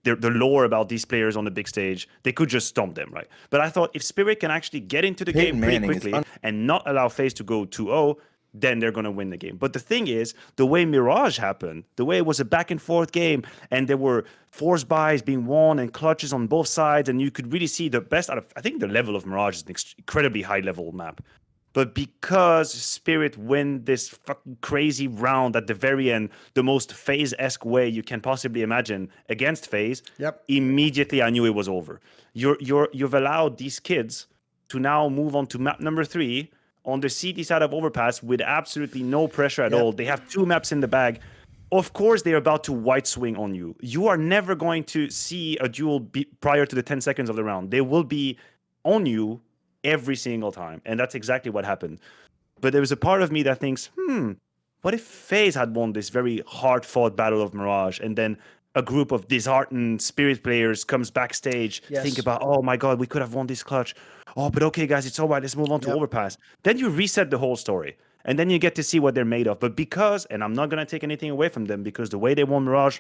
the lore about these players on the big stage, they could just stomp them, right? But I thought if Spirit can actually get into the game pretty quickly and not allow FaZe to go 2-0, then they're going to win the game. But the thing is, the way Mirage happened, the way it was a back and forth game, and there were force buys being won and clutches on both sides, and you could really see the best out of, I think the level of Mirage is an incredibly high level map. But because Spirit win this fucking crazy round at the very end, the most FaZe-esque way you can possibly imagine against FaZe, immediately I knew it was over. You've allowed these kids to now move on to map number 3 on the CT side of Overpass with absolutely no pressure at all. They have 2 maps in the bag. Of course, they're about to white swing on you. You are never going to see a duel prior to the 10 seconds of the round. They will be on you every single time. And that's exactly what happened. But there was a part of me that thinks, what if FaZe had won this very hard-fought battle of Mirage, and then a group of disheartened Spirit players comes backstage, think about, oh my God, we could have won this clutch. Oh, but okay, guys, it's all right. Let's move on to Overpass. Then you reset the whole story. And then you get to see what they're made of. But because, and I'm not going to take anything away from them, because the way they won Mirage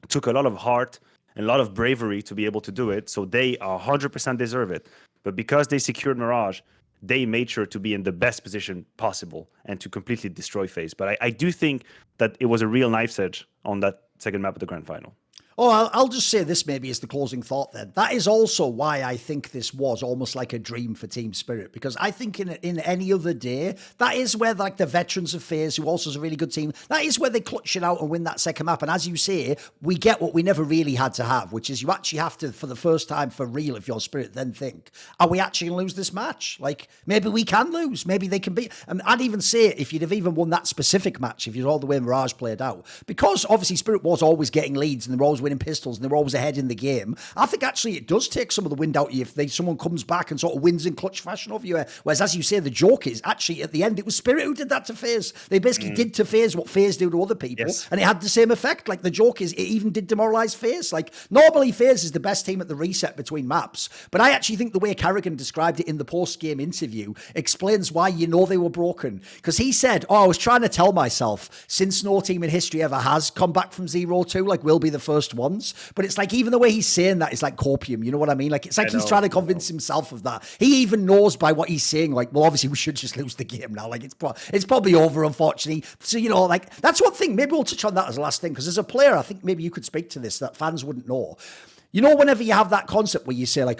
took a lot of heart and a lot of bravery to be able to do it. So they 100% deserve it. But because they secured Mirage, they made sure to be in the best position possible and to completely destroy FaZe. But I do think that it was a real knife's edge on that second map of the grand final. Oh, I'll just say this maybe as the closing thought then. That is also why I think this was almost like a dream for Team Spirit, because I think in any other day, that is where like the veterans of FaZe, who also is a really good team, that is where they clutch it out and win that second map. And as you say, we get what we never really had to have, which is you actually have to, for the first time for real, if you're Spirit, then think, are we actually going to lose this match? Like, maybe we can lose. Maybe they can beat. And I'd even say if you'd have even won that specific match, if you'd all the way Mirage played out, because obviously Spirit was always getting leads and they were always winning pistols and they were always ahead in the game, I think actually it does take some of the wind out of you if someone comes back and sort of wins in clutch fashion over you. Whereas, as you say, the joke is actually at the end, it was Spirit who did that to FaZe. They basically did to FaZe what FaZe do to other people, and it had the same effect. Like, the joke is it even did demoralize FaZe. Like, normally FaZe is the best team at the reset between maps, but I actually think the way Carrigan described it in the post-game interview explains why you know they were broken. Because he said, I was trying to tell myself, since no team in history ever has come back from 0-2, like, we'll be the first ones. But it's like, even the way he's saying that is like copium, you know what I mean? Like, it's like he's trying to convince himself of that. He even knows by what he's saying, like, well, obviously we should just lose the game now. Like, it's probably over, unfortunately. So, you know, like, that's one thing. Maybe we'll touch on that as a last thing, because as a player, I think maybe you could speak to this, that fans wouldn't know. You know, whenever you have that concept where you say, like,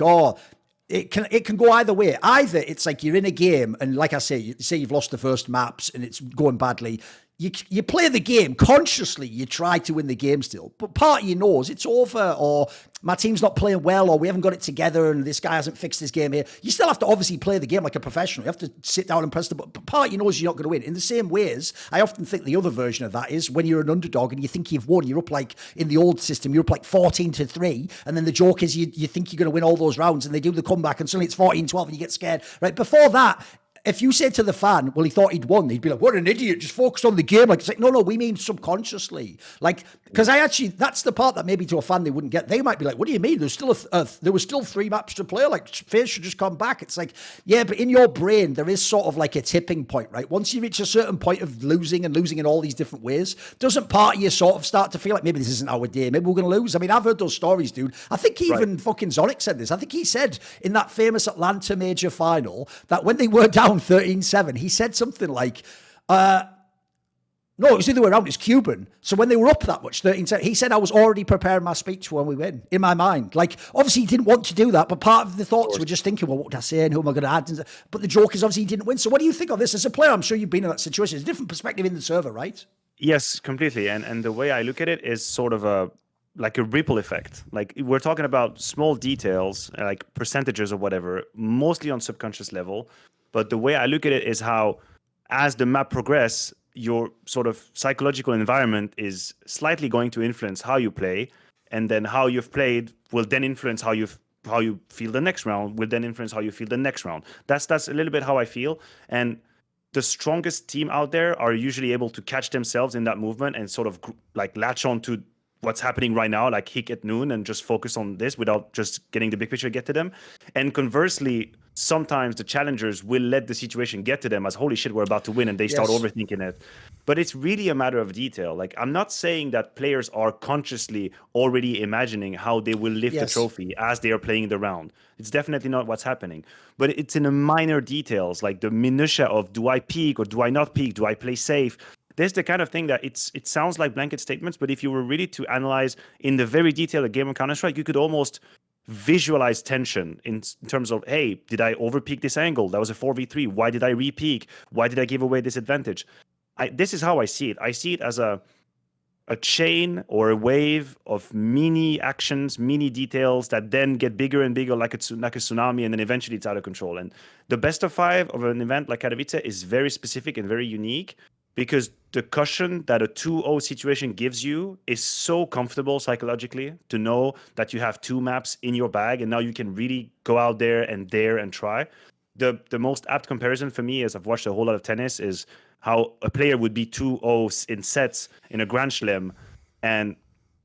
it can go either way. Either it's like you're in a game and, like I say, you say you've lost the first maps and it's going badly. you play the game consciously. You try to win the game still, but part of you knows it's over, or my team's not playing well, or we haven't got it together, and this guy hasn't fixed his game here. You still have to obviously play the game like a professional. You have to sit down and press the button. But part of you knows you're not going to win. In the same ways, I often think the other version of that is when you're an underdog and you think you've won. You're up like in the old system, you're up like 14-3, and then the joke is you think you're going to win all those rounds, and they do the comeback, and suddenly it's 14-12, and you get scared. Right before that, if you say to the fan, well, he thought he'd won, he'd be like, what an idiot, just focused on the game. Like, it's like, no, we mean subconsciously. Like, because that's the part that maybe to a fan they wouldn't get. They might be like, what do you mean? There's still there was still 3 maps to play. Like, FaZe should just come back. It's like, yeah, but in your brain, there is sort of like a tipping point, right? Once you reach a certain point of losing in all these different ways, doesn't part of you sort of start to feel like maybe this isn't our day, maybe we're going to lose? I mean, I've heard those stories, dude. I think even fucking Zonic said this. I think he said in that famous Atlanta major final that when they were down 13-7, he said something like, no, it was the other way around. It's Cuban. So when they were up that much, 13-7, he said, I was already preparing my speech for when we win, in my mind. Like, obviously he didn't want to do that, but part of the thoughts were just thinking, well, what would I say and who am I going to add? But the joke is obviously he didn't win. So what do you think of this? As a player, I'm sure you've been in that situation. It's a different perspective in the server, right? Yes, completely. And the way I look at it is sort of like a ripple effect. Like, we're talking about small details, like percentages or whatever, mostly on subconscious level. But the way I look at it is how, as the map progresses, your sort of psychological environment is slightly going to influence how you play, and then how you've played will then influence how you feel the next round, will then influence how you feel the next round. That's a little bit how I feel. And the strongest team out there are usually able to catch themselves in that movement and sort of like latch on to what's happening right now, like Hick at noon, and just focus on this without just getting the big picture get to them. And conversely, sometimes the challengers will let the situation get to them as, holy shit, we're about to win, and they start overthinking it. But it's really a matter of detail. Like, I'm not saying that players are consciously already imagining how they will lift the trophy as they are playing the round. It's definitely not what's happening. But it's in the minor details, like the minutia of, do I peek or do I not peek? Do I play safe? There's the kind of thing that it sounds like blanket statements, but if you were really to analyze in the very detail a game of Counter-Strike, you could almost visualize tension in terms of, hey, did I overpeak this angle? That was a 4v3. Why did I re-peak? Why did I give away this advantage? This is how I see it. I see it as a chain or a wave of mini actions, mini details that then get bigger and bigger, like a tsunami, and then eventually it's out of control. And the best of 5 of an event like Katowice is very specific and very unique, because the cushion that a 2-0 situation gives you is so comfortable psychologically to know that you have 2 maps in your bag, and now you can really go out there and dare and try. The most apt comparison for me, as I've watched a whole lot of tennis, is how a player would be 2-0 in sets in a Grand Slam, and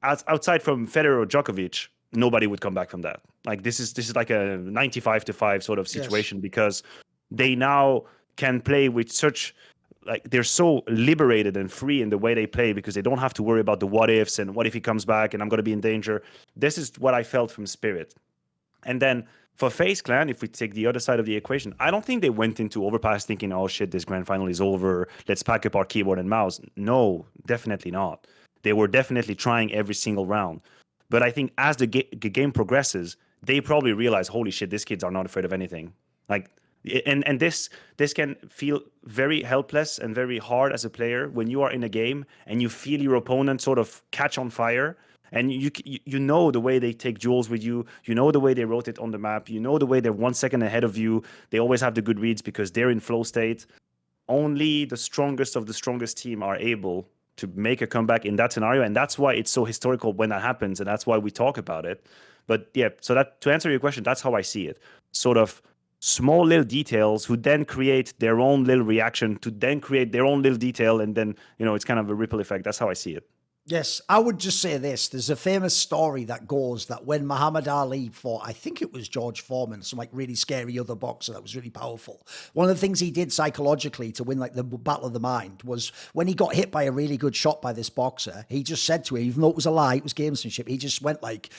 outside from Federer or Djokovic, nobody would come back from that. Like, this is like a 95-5 sort of situation, because they now can play with such, like, they're so liberated and free in the way they play, because they don't have to worry about the what ifs and what if he comes back and I'm going to be in danger. This is what I felt from Spirit. And then for FaZe Clan, if we take the other side of the equation, I don't think they went into Overpass thinking, oh shit, this grand final is over, let's pack up our keyboard and mouse. No, definitely not. They were definitely trying every single round. But I think as the game progresses, they probably realize, holy shit, these kids are not afraid of anything. Like, and this can feel very helpless and very hard as a player when you are in a game and you feel your opponent sort of catch on fire, and you know the way they take duels with you, you know the way they rotate on the map, you know the way they're 1 second ahead of you, they always have the good reads because they're in flow state. Only the strongest of the strongest team are able to make a comeback in that scenario, and that's why it's so historical when that happens, and that's why we talk about it. But yeah, so that, to answer your question, that's how I see it. Sort of small little details who then create their own little reaction to then create their own little detail, and then, it's kind of a ripple effect. That's how I see it. Yes, I would just say this. There's a famous story that goes that when Muhammad Ali fought, I think it was George Foreman, some like really scary other boxer that was really powerful. One of the things he did psychologically to win like the battle of the mind was when he got hit by a really good shot by this boxer, he just said to him, even though it was a lie, it was gamesmanship, he just went like,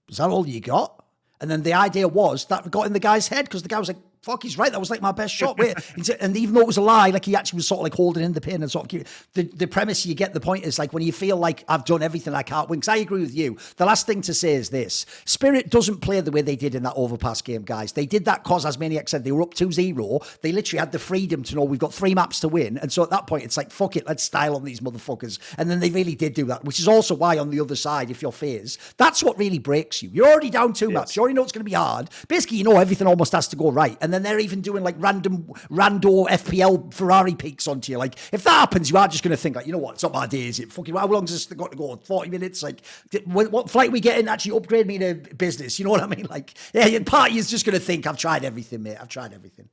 is that all you got? And then the idea was that got in the guy's head, because the guy was like, fuck, he's right. That was like my best shot. Wait, and even though it was a lie, like he actually was sort of like holding in the pin and sort of the premise. You get the point is like when you feel like I've done everything, I can't win. Because I agree with you. The last thing to say is this: Spirit doesn't play the way they did in that overpass game, guys. They did that because, as Maniac said, they were up 2-0. They literally had the freedom to know we've got 3 maps to win, and so at that point, it's like fuck it, let's style on these motherfuckers. And then they really did do that, which is also why on the other side, if you're FaZe, that's what really breaks you. You're already down 2 maps. You already know it's going to be hard. Basically, you know everything almost has to go right, and then they're even doing like rando FPL Ferrari peaks onto you. Like if that happens, you are just going to think like, you know what, it's not my day, is it? Fucking how long has this got to go? 40 minutes? Like what flight we getting? Actually upgrade me to business. You know what I mean? Like yeah, party is just going to think I've tried everything, mate. I've tried everything.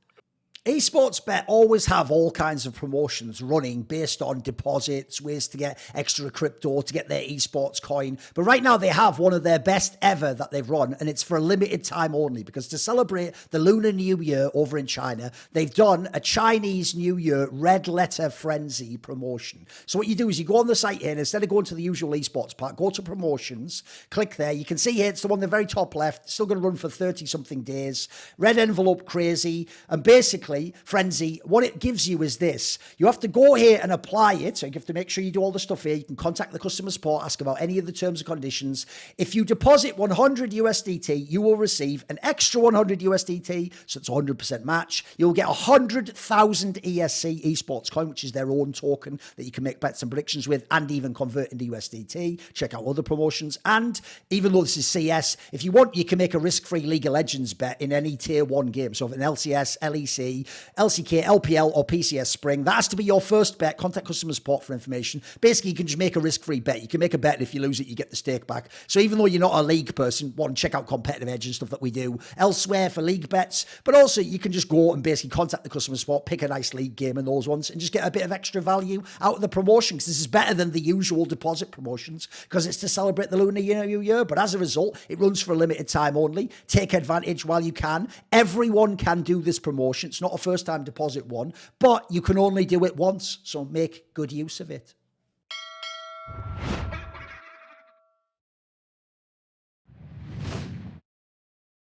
Esports Bet always have all kinds of promotions running based on deposits, ways to get extra crypto, to get their esports coin. But right now they have one of their best ever that they've run, and it's for a limited time only, because to celebrate the Lunar New Year over in China, they've done a Chinese New Year red letter frenzy promotion. So what you do is you go on the site here, and instead of going to the usual esports part, go to promotions, click there. You can see here, it's the one on the very top left, still going to run for 30 something days. Red envelope crazy, and basically Frenzy, what it gives you is this. You have to go here and apply it. So you have to make sure you do all the stuff here. You can contact the customer support, ask about any of the terms and conditions. If you deposit 100 USDT, you will receive an extra 100 USDT. So it's a 100% match. You'll get 100,000 ESC esports coin, which is their own token that you can make bets and predictions with and even convert into USDT. Check out other promotions. And even though this is CS, if you want, you can make a risk-free League of Legends bet in any tier 1 game. So if an LCS, LEC, LCK, LPL, or PCS Spring. That has to be your first bet. Contact customer support for information. Basically, you can just make a risk-free bet. You can make a bet, and if you lose it, you get the stake back. So even though you're not a league person, want to check out Competitive Edge and stuff that we do elsewhere for league bets, but also you can just go and basically contact the customer support, pick a nice league game in those ones, and just get a bit of extra value out of the promotion, because this is better than the usual deposit promotions, because it's to celebrate the Lunar New Year. But as a result, it runs for a limited time only. Take advantage while you can. Everyone can do this promotion. It's not a first-time deposit one, but you can only do it once, so make good use of it.